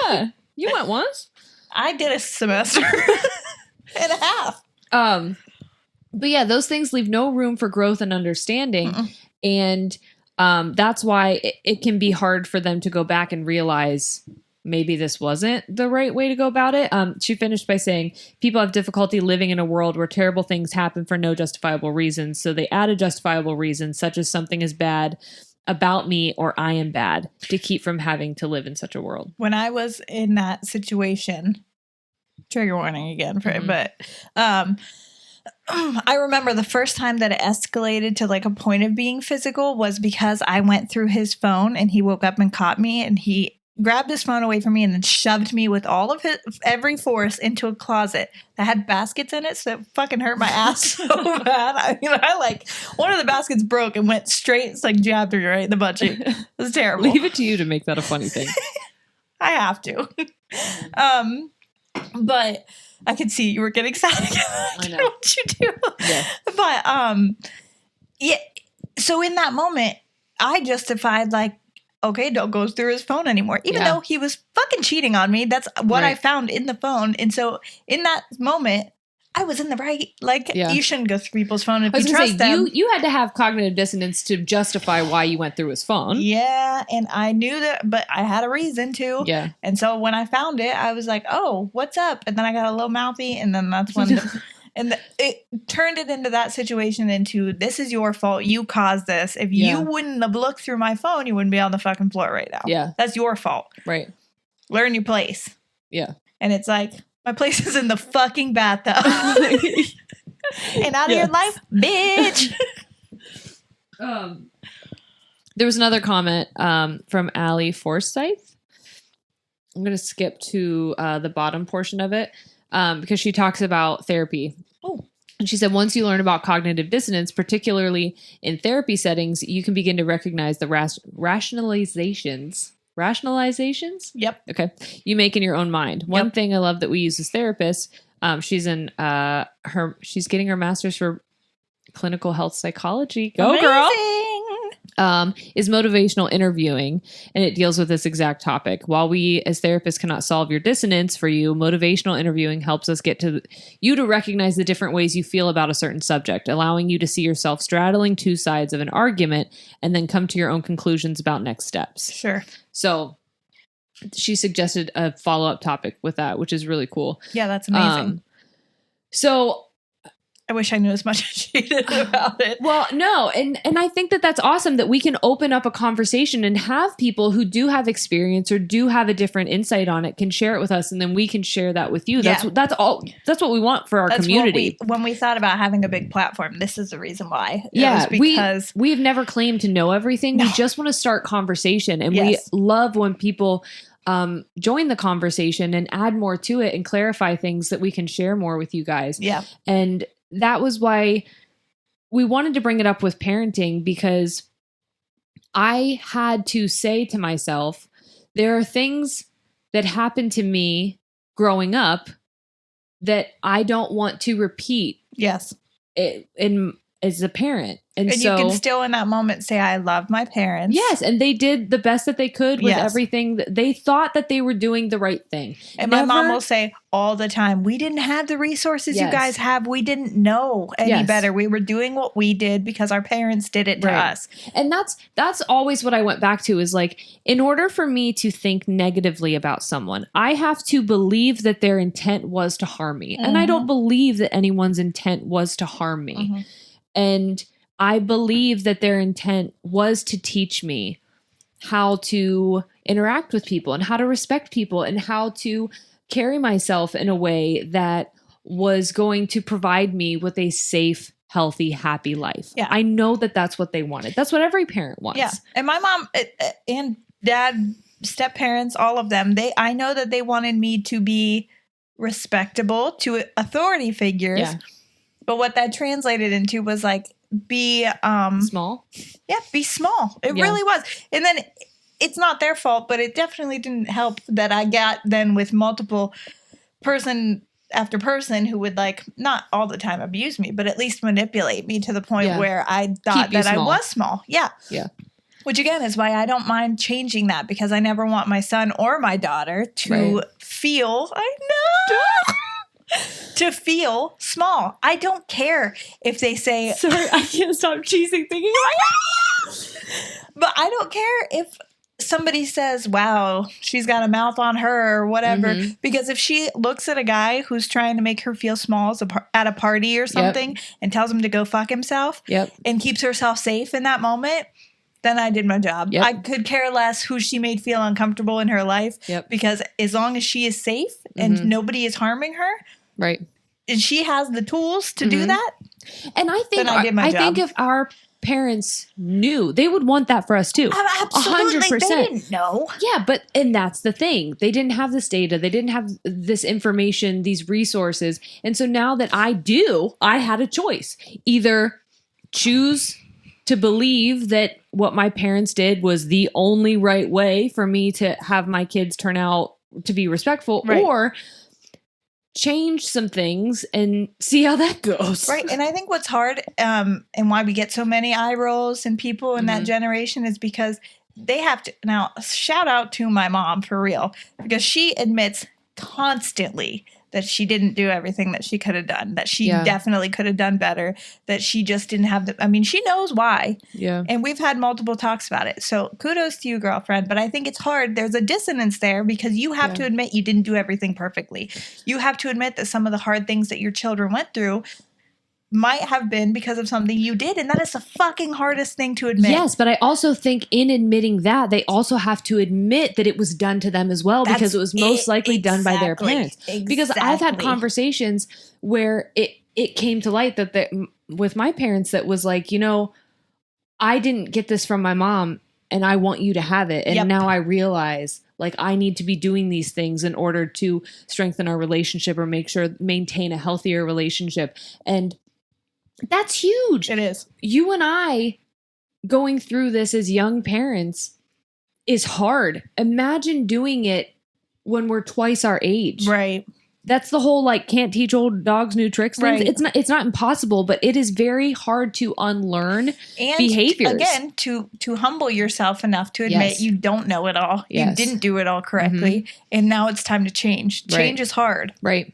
Yeah. You went once? I did a semester and a half. But yeah, those things leave no room for growth and understanding. And that's why it can be hard for them to go back and realize maybe this wasn't the right way to go about it. She finished by saying, people have difficulty living in a world where terrible things happen for no justifiable reasons. So they add a justifiable reason, such as something is bad about me or I am bad, to keep from having to live in such a world. When I was in that situation, trigger warning again for it, but I remember the first time that it escalated to like a point of being physical was because I went through his phone and he woke up and caught me and he grabbed his phone away from me and then shoved me with all of every force into a closet that had baskets in it. So it fucking hurt my ass so bad. I mean, one of the baskets broke and went straight. It's like jabbed her right in the butt cheek. It was terrible. Leave it to you to make that a funny thing. I have to. But I could see you were getting sad again. I know what you do. Yeah. But yeah. So in that moment, I justified like, okay, don't go through his phone anymore. Even though he was fucking cheating on me. That's what I found in the phone. And so in that moment, I was in the right. Like, you shouldn't go through people's phone if you trust them. You had to have cognitive dissonance to justify why you went through his phone. Yeah, and I knew that, but I had a reason to. Yeah. And so when I found it, I was like, oh, what's up? And then I got a little mouthy, and then that's when it turned it into that situation into, this is your fault. You caused this. If you wouldn't have looked through my phone, you wouldn't be on the fucking floor right now. Yeah. That's your fault. Right. Learn your place. Yeah. And it's like, my place is in the fucking bathtub. And out of your life, bitch. There was another comment from Allie Forsyth. I'm going to skip to the bottom portion of it because she talks about therapy. Oh. And she said, once you learn about cognitive dissonance, particularly in therapy settings, you can begin to recognize the rationalizations. Yep. Okay. You make in your own mind. One thing I love that we use as therapists, she's getting her master's for clinical health psychology. Go, amazing. girl. is motivational interviewing, and it deals with this exact topic. While we as therapists cannot solve your dissonance for you, motivational interviewing helps us get to you to recognize the different ways you feel about a certain subject, allowing you to see yourself straddling two sides of an argument and then come to your own conclusions about next steps. Sure. So she suggested a follow-up topic with that, which is really cool. Yeah, that's amazing. So I wish I knew as much as she did about it. Well, no. And I think that that's awesome that we can open up a conversation and have people who do have experience or do have a different insight on it can share it with us. And then we can share that with you. Yeah. That's what we want for our community. When we thought about having a big platform, this is the reason why. Yeah. It was because we have never claimed to know everything. No. We just want to start conversation. And Yes. we love when people join the conversation and add more to it and clarify things that we can share more with you guys. Yeah. And that was why we wanted to bring it up with parenting, because I had to say to myself, there are things that happened to me growing up that I don't want to repeat. Yes. As a parent. And so you can still in that moment say, I love my parents. Yes. And they did the best that they could with everything. They thought that they were doing the right thing. And my mom will say all the time, we didn't have the resources you guys have. We didn't know any better. We were doing what we did because our parents did it to us. And that's always what I went back to, is like, in order for me to think negatively about someone, I have to believe that their intent was to harm me. Mm-hmm. And I don't believe that anyone's intent was to harm me. Mm-hmm. And I believe that their intent was to teach me how to interact with people and how to respect people and how to carry myself in a way that was going to provide me with a safe, healthy, happy life. Yeah. I know that that's what they wanted. That's what every parent wants. Yeah. And my mom and dad, step parents, all of them, I know that they wanted me to be respectable to authority figures. Yeah. But what that translated into was like, be small. Yeah, be small. It really was. And then it's not their fault, but it definitely didn't help that I got then with multiple person after person who would, like, not all the time abuse me, but at least manipulate me to the point where I thought that I was small. Yeah. Yeah. Which again is why I don't mind changing that, because I never want my son or my daughter to feel, to feel small. I don't care if they say, sorry, I can't stop cheesing thinking about it. But I don't care if somebody says, wow, she's got a mouth on her or whatever. Mm-hmm. Because if she looks at a guy who's trying to make her feel small at a party or something and tells him to go fuck himself and keeps herself safe in that moment, then I did my job. I could care less who she made feel uncomfortable in her life, because as long as she is safe and nobody is harming her, and she has the tools to do that, and I think I think if our parents knew, they would want that for us too. Absolutely, 100%. They didn't know. Yeah, and that's the thing. They didn't have this data. They didn't have this information, these resources, and so now that I do, I had a choice: either choose to believe that what my parents did was the only right way for me to have my kids turn out to be respectful, or change some things and see how that goes. Right. And I think what's hard and why we get so many eye rolls in people in that generation is because they have to. Now, shout out to my mom for real, because she admits constantly that she didn't do everything that she could have done, that she definitely could have done better, that she just didn't have she knows why. Yeah. And we've had multiple talks about it. So kudos to you, girlfriend. But I think it's hard. There's a dissonance there, because you have to admit you didn't do everything perfectly. You have to admit that some of the hard things that your children went through might have been because of something you did. And that is the fucking hardest thing to admit. Yes, but I also think in admitting that, they also have to admit that it was done to them as well, because it was most likely done by their parents. Exactly. Because I've had conversations where it came to light that with my parents, that was like, I didn't get this from my mom and I want you to have it. And now I realize, like, I need to be doing these things in order to strengthen our relationship or maintain a healthier relationship. And that's huge. It is. You and I going through this as young parents is hard. Imagine doing it when we're twice our age. Right. that's the whole like can't teach old dogs new tricks thing. Right. It's not impossible, but it is very hard to unlearn and behaviors. Again, to humble yourself enough to admit Yes. you don't know it all. Yes. You didn't do it all correctly, and now it's time to change. Change Right. is hard. Right.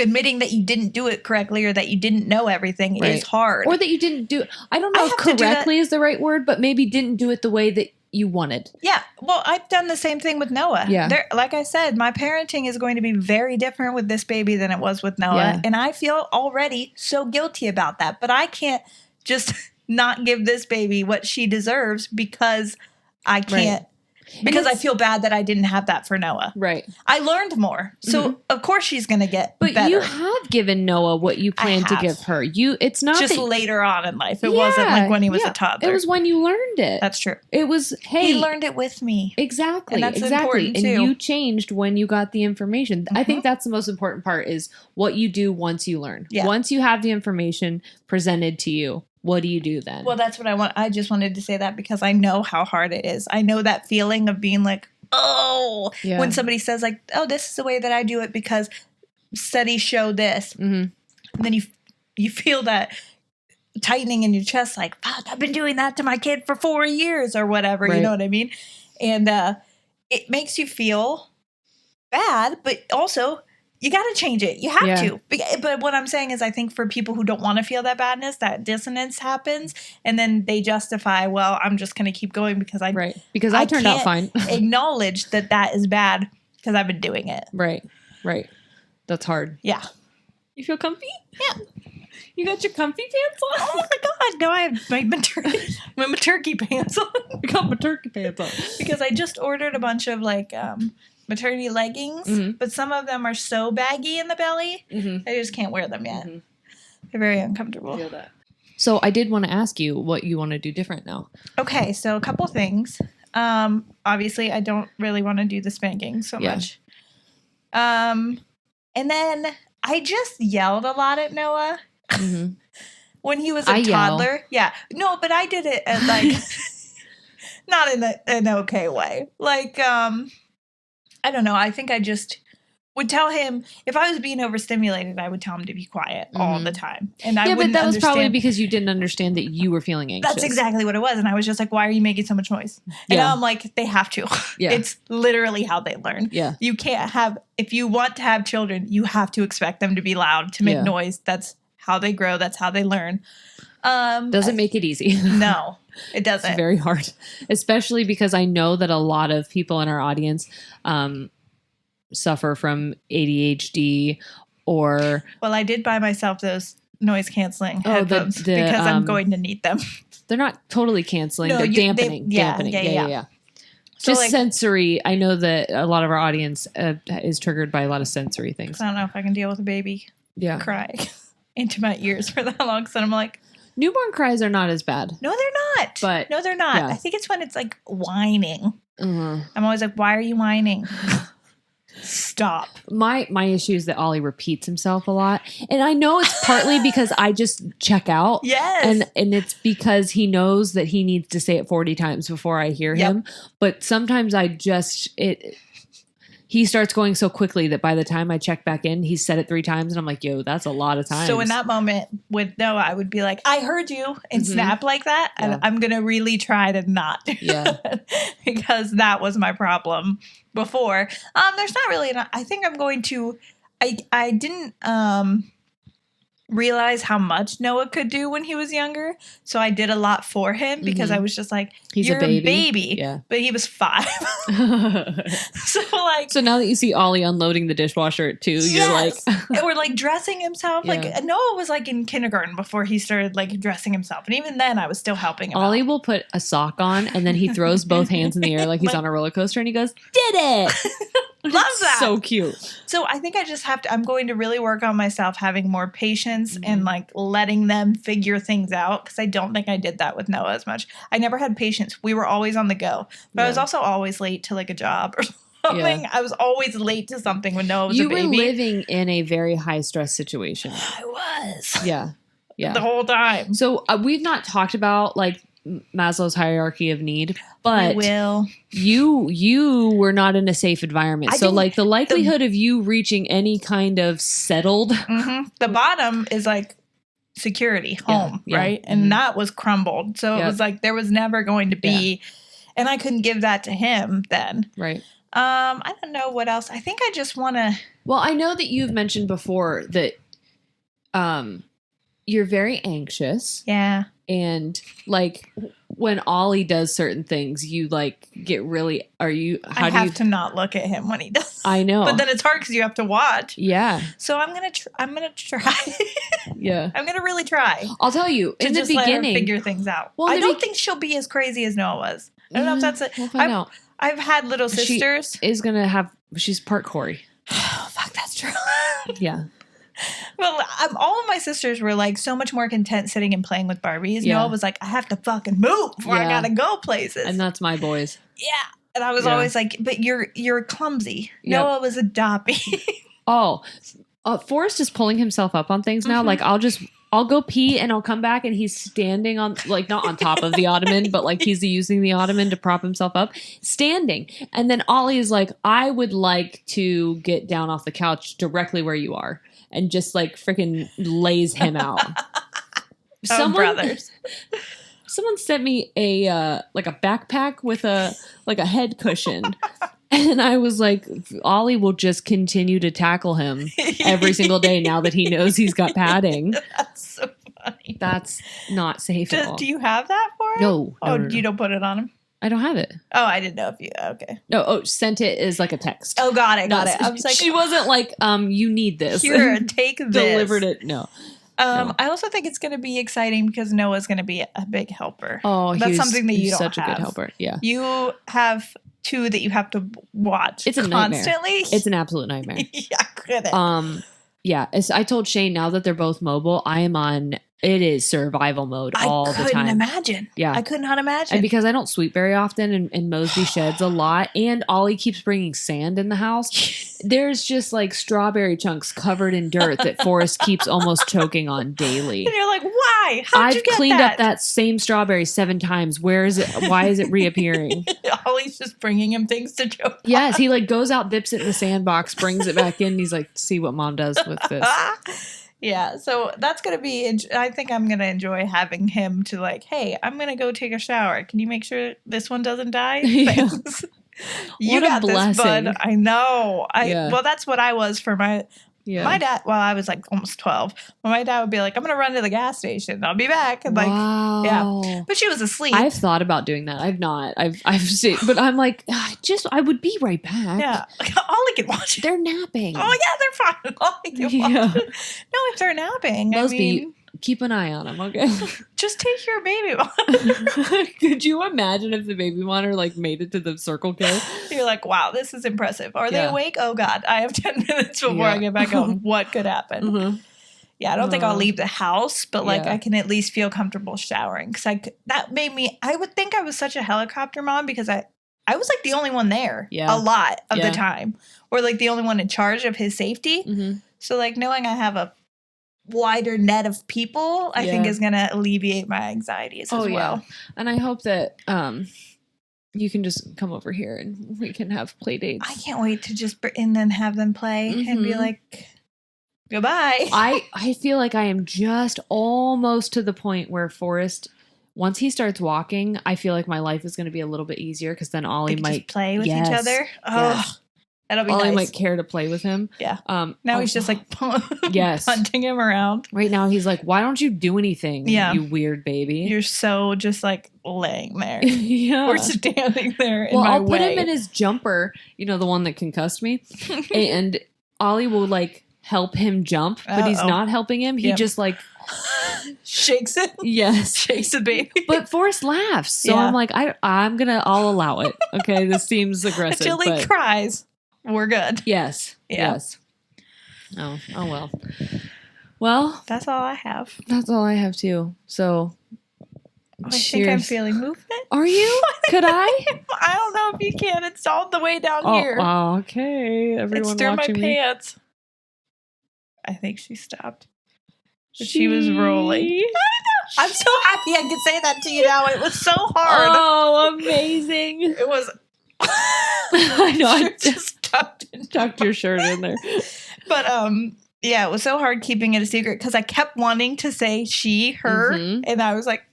Admitting that you didn't do it correctly or that you didn't know everything Right. is hard. Or that you didn't do, I don't know I if have to do that- correctly is the right word, but maybe didn't do it the way that you wanted. Yeah. Well, I've done the same thing with Noah. Yeah. Like I said, my parenting is going to be very different with this baby than it was with Noah. Yeah. And I feel already so guilty about that. But I can't just not give this baby what she deserves because I can't. Because I feel bad that I didn't have that for Noah. Right. I learned more. So, of course, she's going to get But better. you have given Noah what you planned to have. give her. It's not Just that, later on in life. It wasn't like when he was a toddler. It was when you learned it. That's true. It was, hey. He learned it with me. Exactly. And that's exactly. important, And too. you changed when you got the information. I think that's the most important part is what you do once you learn. Yeah. Once you have the information presented to you, what do you do then? Well, that's what I want. I just wanted to say that because I know how hard it is. I know that feeling of being like, oh, Yeah. when somebody says like, oh, this is the way that I do it because studies show this. Mhm. And then you feel that tightening in your chest, like, fuck, I've been doing that to my kid for 4 years or whatever. You Right. know what I mean? And it makes you feel bad, but also you got to change it. You have Yeah. to. But what I'm saying is I think for people who don't want to feel that badness, that dissonance happens. And then they justify, well, I'm just going to keep going because Right. Because I turned out fine. acknowledge that is bad because I've been doing it. Right. Right. That's hard. Yeah. You feel comfy? Yeah. You got your comfy pants on? Oh my God. No, I have my turkey pants on. I got my turkey pants on. Because I just ordered a bunch of like maternity leggings, but some of them are so baggy in the belly, I just can't wear them yet. They're very uncomfortable. Feel that. So I did want to ask you what you want to do different now. Okay, so a couple things. Obviously, I don't really want to do the spanking so much. And then I just yelled a lot at Noah when he was a toddler. Yeah, no, but I did it at like not in an okay way. Like, I don't know. I think I just would tell him if I was being overstimulated, I would tell him to be quiet all the time. And I wouldn't but that was probably understand- because you didn't understand that you were feeling anxious. That's exactly what it was. And I was just like, why are you making so much noise? And Yeah. now I'm like, they have to. Yeah. It's literally how they learn. Yeah. You can't have, if you want to have children, you have to expect them to be loud, to make Yeah. noise. That's how they grow. That's how they learn. Doesn't make it easy. No, it doesn't. It's very hard, especially because I know that a lot of people in our audience suffer from ADHD or Well, I did buy myself those noise canceling Oh, the- headphones the, because I'm going to need them. they're not totally canceling. No, They're they- dampening. yeah, dampening. yeah. Yeah. So, Just like- sensory. I know that a lot of our audience is triggered by a lot of sensory things. I don't know if I can deal with a baby Yeah. crying into my ears for that long. So I'm like, Newborn cries are not as bad. no, they're not. But- no, they're not. yeah. I think it's when it's like whining. Uh-huh. I'm always like, why are you whining? Stop. My issue is that Ollie repeats himself a lot. And I know it's partly because I just check out. Yes. And it's because he knows that he needs to say it 40 times before I hear Yep. him. But sometimes he starts going so quickly that by the time I check back in, he's said it 3 times and I'm like, yo, that's a lot of times. So in that moment with Noah, I would be like, I heard you and snap like that. Yeah. And I'm going to really try to not do Yeah. that because that was my problem before. There's not really, I think I'm going to, I didn't realize how much Noah could do when he was younger. So I did a lot for him because I was just like, He's you're a baby. Yeah. But he was 5. So like, So now that you see Ollie unloading the dishwasher at 2, you're like, and we're like dressing himself. Yeah. Like Noah was like in kindergarten before he started like dressing himself, and even then I was still helping him. Ollie out. will put a sock on and then he throws both hands in the air like he's on a roller coaster and he goes, did it. Love that. So cute. So I think I just have to. I'm going to really work on myself having more patience and like letting them figure things out because I don't think I did that with Noah as much. I never had patience. We were always on the go, but I was Yeah. also always late to like a job or something. Yeah. I was always late to something when Noah was You a were baby. living in a very high stress situation. I was Yeah. Yeah. the whole time. So we've not talked about like Maslow's hierarchy of need, I but will. you were not in a safe environment. So like the likelihood of you reaching any kind of settled. The bottom is like security, home, right? And that was crumbled. So it was like there was never going to be, and I couldn't give that to him then. Right. I don't know what else. I think I just want to. Well, I know that you've mentioned before that you're very anxious. Yeah. And like when Ollie does certain things, you like get really. I have to not look at him when he does. I know, but then it's hard because you have to watch. Yeah. So I'm gonna try. Yeah. I'm gonna really try. I'll tell you in the beginning, let her figure things out. Well, I don't think she'll be as crazy as Noah was. I don't know if that's it. We'll find out. I've had little sisters. She's part Corey. Oh, fuck, that's true. Yeah. Well, all of my sisters were like so much more content sitting and playing with Barbies. Noah was like, I have to fucking move or I gotta go places. And that's my boys. Yeah. And I was always like, but you're clumsy. Yep. Noah was a doppy. Forrest is pulling himself up on things now. Like I'll go pee and I'll come back and he's standing on, like, not on top of the ottoman, but like he's using the ottoman to prop himself up, standing. And then Ollie is like, I would like to get down off the couch directly where you are, and just like freaking lays him out. Brothers. Someone sent me a like a backpack with a head cushion. And I was like, Ollie will just continue to tackle him every single day now that he knows he's got padding. That's so funny. That's not safe at all. Do you have that for him? No. You don't put it on him? I don't have it. Oh, I didn't know if you... Okay. No, sent it as like a text. Oh, got it. I was like... She wasn't like, you need this. Here, take this. Delivered it. No. I also think it's going to be exciting because Noah's going to be a big helper. Oh, that's something that you don't have. Such a good helper. Yeah. You have two that you have to watch it's a constantly. Nightmare. It's an absolute nightmare. Yeah, couldn't. Yeah. As I told Shane, now that they're both mobile, I am on. It is survival mode all the time. I couldn't imagine. Yeah. I could not imagine. And because I don't sweep very often and Mosby sheds a lot, and Ollie keeps bringing sand in the house, there's just like strawberry chunks covered in dirt that Forrest keeps almost choking on daily. And you're like, why? How'd you get cleaned up that same strawberry 7 times. Where is it? Why is it reappearing? Ollie's just bringing him things to choke on. Yes, he like goes out, dips it in the sandbox, brings it back in. And he's like, see what mom does with this. Yeah, so that's going to be, I think I'm going to enjoy having him to like, hey, I'm going to go take a shower. Can you make sure this one doesn't die? Thanks. You got this, bud. I know. Well, that's what I was for my dad. Well, I was like almost 12. Well, my dad would be like, I'm going to run to the gas station. I'll be back. And like, yeah. But she was asleep. I've thought about doing that. I've not. I've seen, but I'm like, I would be right back. Yeah. Ollie can watch it. They're napping. Oh, yeah, they're fine. Ollie can watch it. No, if they're napping, Mosby, keep an eye on them, okay? Just take your baby monitor. Could you imagine if the baby monitor like made it to the Circle K? You're like, wow, this is impressive. Are they awake? Oh God, I have 10 minutes before I get back home. What could happen? Mm-hmm. Yeah, I don't think I'll leave the house, but like I can at least feel comfortable showering because that made me. I would think I was such a helicopter mom because I was like the only one there a lot of the time, or like the only one in charge of his safety. Mm-hmm. So like knowing I have a wider net of people, I think is going to alleviate my anxieties as well. Yeah. And I hope that you can just come over here and we can have play dates. I can't wait to just and then have them play and be like, goodbye. I feel like I am just almost to the point where Forrest, once he starts walking, I feel like my life is going to be a little bit easier because then Ollie might just play with each other. Oh. Yes. That'll be Ollie nice. might care to play with him. Yeah. Now he's just like punting him around. Right now he's like, why don't you do anything, you weird baby? You're so just like laying there. Or standing there in my I'll way. put him in his jumper, the one that concussed me. And Ollie will like help him jump, but he's not helping him. He just like shakes it. Yes. Shakes the baby. But Forrest laughs. So I'm like, I'll allow it. Okay. This seems aggressive. Until he cries. We're good. Yes. Yeah. Yes. Oh well. Well, that's all I have. That's all I have too. So, I think I'm feeling movement. Are you? Could I? I don't know if you can. It's all the way down here. Oh, okay. Everyone it's through watching my me. pants. I think she stopped. But she was rolling. I'm so happy I could say that to you now. It was so hard. Oh, amazing. It was. I know. I just tucked your shirt in there. But yeah, it was so hard keeping it a secret because I kept wanting to say she, her, and I was like,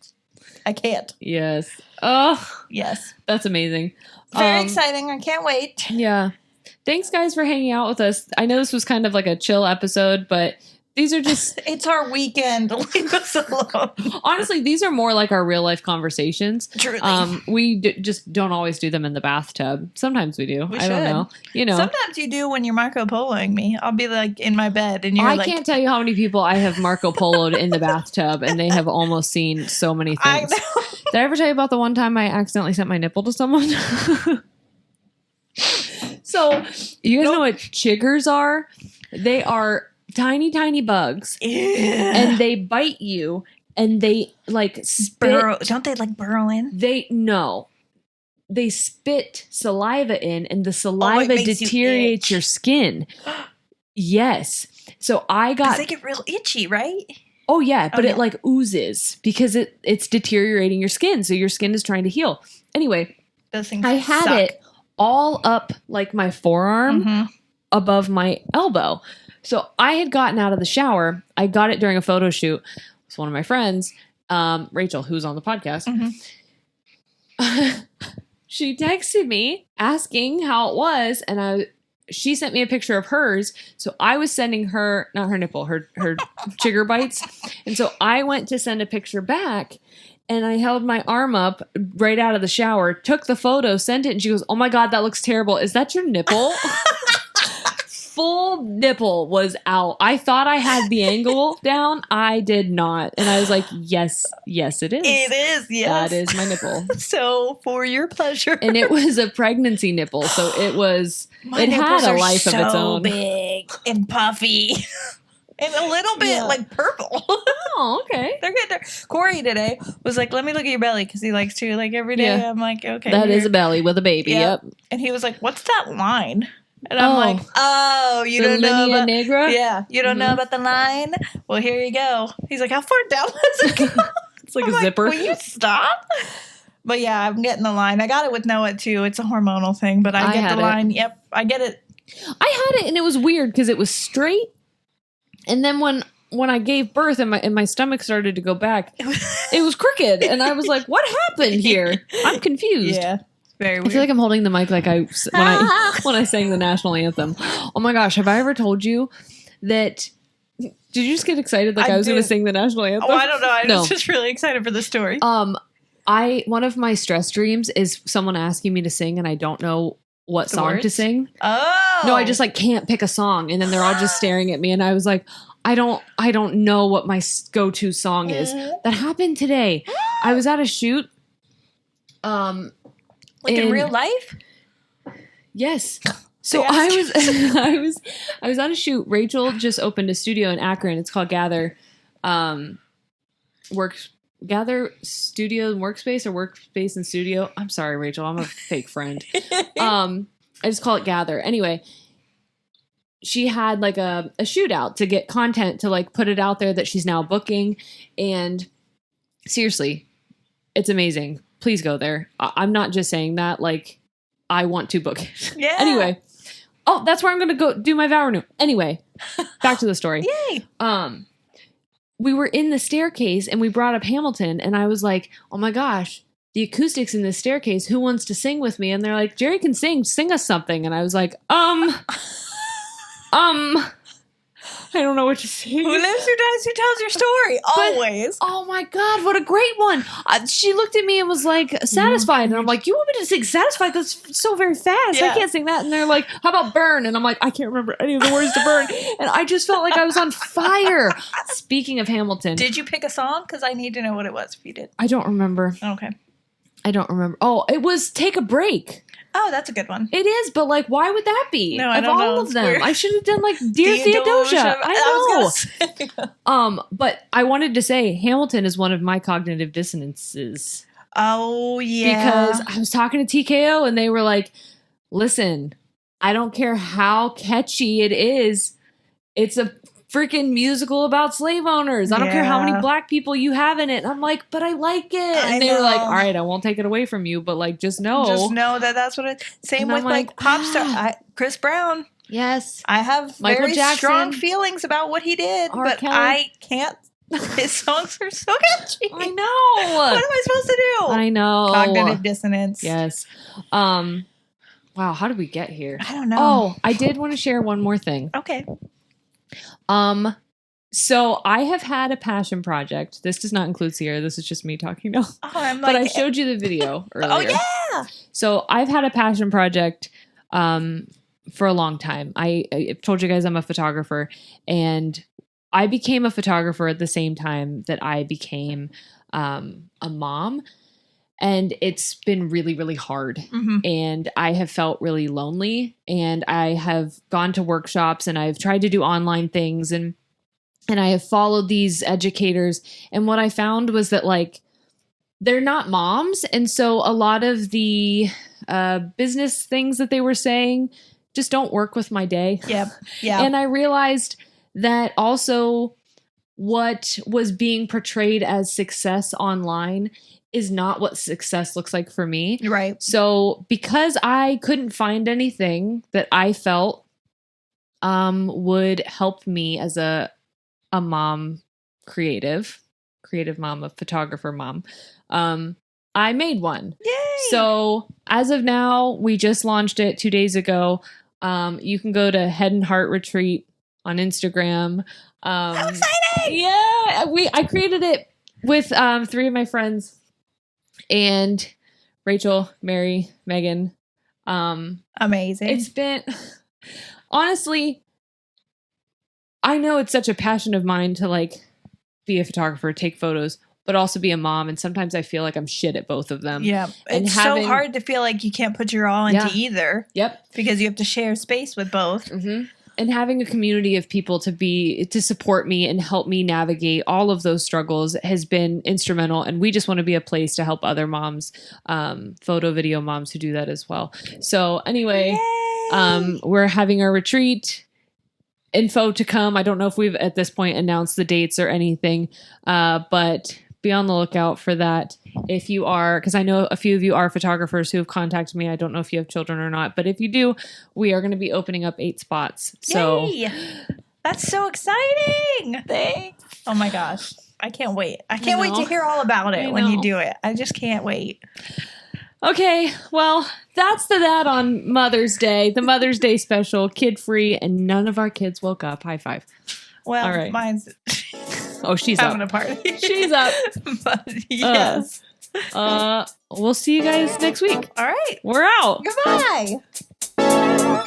I can't. Yes. Oh, yes. That's amazing. Very exciting. I can't wait. Yeah. Thanks, guys, for hanging out with us. I know this was kind of like a chill episode, but these are just... It's our weekend. Leave us alone. Honestly, these are more like our real life conversations. Truly. We just don't always do them in the bathtub. Sometimes we do. I don't know. Sometimes you do when you're Marco Poloing me. I'll be like in my bed and you're I can't tell you how many people I have Marco Poloed in the bathtub and they have almost seen so many things. I know. Did I ever tell you about the one time I accidentally sent my nipple to someone? So, you guys know what chiggers are? They are tiny, tiny bugs. And they bite you and they like spit. Don't they like burrow in? They spit saliva in and the saliva deteriorates your skin. Yes. So I got... They get real itchy, right? Oh yeah, but it like oozes because it's deteriorating your skin. So your skin is trying to heal. Anyway, those things I had it all up like my forearm above my elbow. So I had gotten out of the shower. I got it during a photo shoot with one of my friends, Rachel, who's on the podcast. She texted me asking how it was, and she sent me a picture of hers. So I was sending her, not her nipple, her chigger bites. And so I went to send a picture back, and I held my arm up right out of the shower, took the photo, sent it, and she goes, "Oh my God, that looks terrible. Is that your nipple?" Full nipple was out. I thought I had the angle down. I did not. And I was like, yes, it is. It is, yes. That is my nipple. So, for your pleasure. And it was a pregnancy nipple. So it was, it had a life of its own. Big and puffy. And a little bit like purple. Oh, okay. They're good. Corey today was like, "Let me look at your belly," because he likes to like every day. I'm like, okay. That is a belly with a baby. Yep. And he was like, "What's that line?" And I'm like, "Oh, you don't know about negra? Yeah, you don't know about the line? Well, here you go." He's like, "How far down does it go?" It's like a zipper. Will you stop? But yeah, I'm getting the line. I got it with Noah too. It's a hormonal thing, but I get the line. Yep, I get it. I had it, and it was weird because it was straight, and then when I gave birth and my stomach started to go back, it was crooked, and I was like, "What happened here?" I'm confused. Yeah. Very weird. I feel like I'm holding the mic like when I sang the national anthem. Oh my gosh, have I ever told you that? Did you just get excited like I was going to sing the national anthem? Oh, I don't know. I was just really excited for the story. One of my stress dreams is someone asking me to sing and I don't know what song to sing. Oh. No, I just like can't pick a song and then they're all just staring at me and I was like, I don't know what my go-to song is. That happened today. I was at a shoot. Like in real life? Yes. So I was on a shoot. Rachel just opened a studio in Akron. It's called Gather Studio and Workspace or Workspace and Studio. I'm sorry, Rachel. I'm a fake friend. I just call it Gather. Anyway, she had like a shootout to get content to like put it out there that she's now booking. And seriously, it's amazing. Please go there. I'm not just saying that. Like, I want to book it. Yeah. Anyway. Oh, that's where I'm going to go do my vow renew. Anyway, back to the story. Yay. We were in the staircase and we brought up Hamilton and I was like, oh my gosh, the acoustics in this staircase, who wants to sing with me? And they're like, Jerry can sing us something. And I was like, I don't know what to say. Who lives, who dies, who tells your story? Always. Oh my God, what a great one. She looked at me and was like, Satisfied. And I'm like, you want me to sing Satisfied? That's so very fast. Yeah. I can't sing that. And they're like, how about Burn? And I'm like, I can't remember any of the words to Burn. And I just felt like I was on fire. Speaking of Hamilton. Did you pick a song? Because I need to know what it was if you did. I don't remember. Okay. I don't remember. Oh, it was Take a Break. Oh, that's a good one. It is, but like, why would that be? No, I don't know. Of all of them, weird. I should have done like Dear Theodosia. I know. But I wanted to say Hamilton is one of my cognitive dissonances. Oh yeah, because I was talking to TKO and they were like, "Listen, I don't care how catchy it is. It's a freaking musical about slave owners. I don't care how many Yeah. black people you have in it. And I'm like, but I like it. And they were like, all right, I won't take it away from you, but like, just know. Just know that that's what it. Same And with I'm like like, pop star Chris Brown. Yes. I have Michael very Jackson. strong feelings about what he did, R. but Kelly. I can't. His songs are so catchy. I know. What am I supposed to do? I know. Cognitive dissonance. Yes. Wow, how did we get here? I don't know. Oh, I did want to share one more thing. Okay. So I have had a passion project. This does not include Sierra. This is just me talking now. Oh, I'm But like, I showed you the video earlier. oh yeah. So I've had a passion project for a long time. I told you guys I'm a photographer, and I became a photographer at the same time that I became a mom. And it's been really, really hard. Mm-hmm. And I have felt really lonely. And I have gone to workshops and I've tried to do online things. And I have followed these educators. And what I found was that, like, they're not moms. And so a lot of the business things that they were saying just don't work with my day. Yep. Yeah. And I realized that also what was being portrayed as success online is not what success looks like for me. Right. So because I couldn't find anything that I felt would help me as a mom, creative mom, a photographer mom, I made one. Yay. So as of now, we just launched it 2 days ago. You can go to Head and Heart Retreat on Instagram. How exciting! Yeah, I created it with 3 of my friends, and Rachel, Mary, Megan. Amazing. It's been, honestly, I know it's such a passion of mine to like be a photographer, take photos, but also be a mom. And sometimes I feel like I'm shit at both of them. Yeah. And It's so hard to feel like you can't put your all into either. Yep. Because you have to share space with both. Mm-hmm. And having a community of people to support me and help me navigate all of those struggles has been instrumental. And we just want to be a place to help other moms, photo, video moms who do that as well. So anyway, we're having our retreat. Info to come. I don't know if we've at this point announced the dates or anything, but be on the lookout for that. If you are, because I know a few of you are photographers who have contacted me. I don't know if you have children or not, but if you do, we are going to be opening up 8 spots. So Yay! That's so exciting. Thanks. Oh my gosh. I can't wait. I can't wait to hear all about it when you do it. I just can't wait. Okay, well, that's that on Mother's Day, the Mother's Day special, kid-free, and none of our kids woke up. High five. Well, all right. Mine's oh, she's having up. a party. She's up. But yes. We'll see you guys next week. All right. We're out. Goodbye.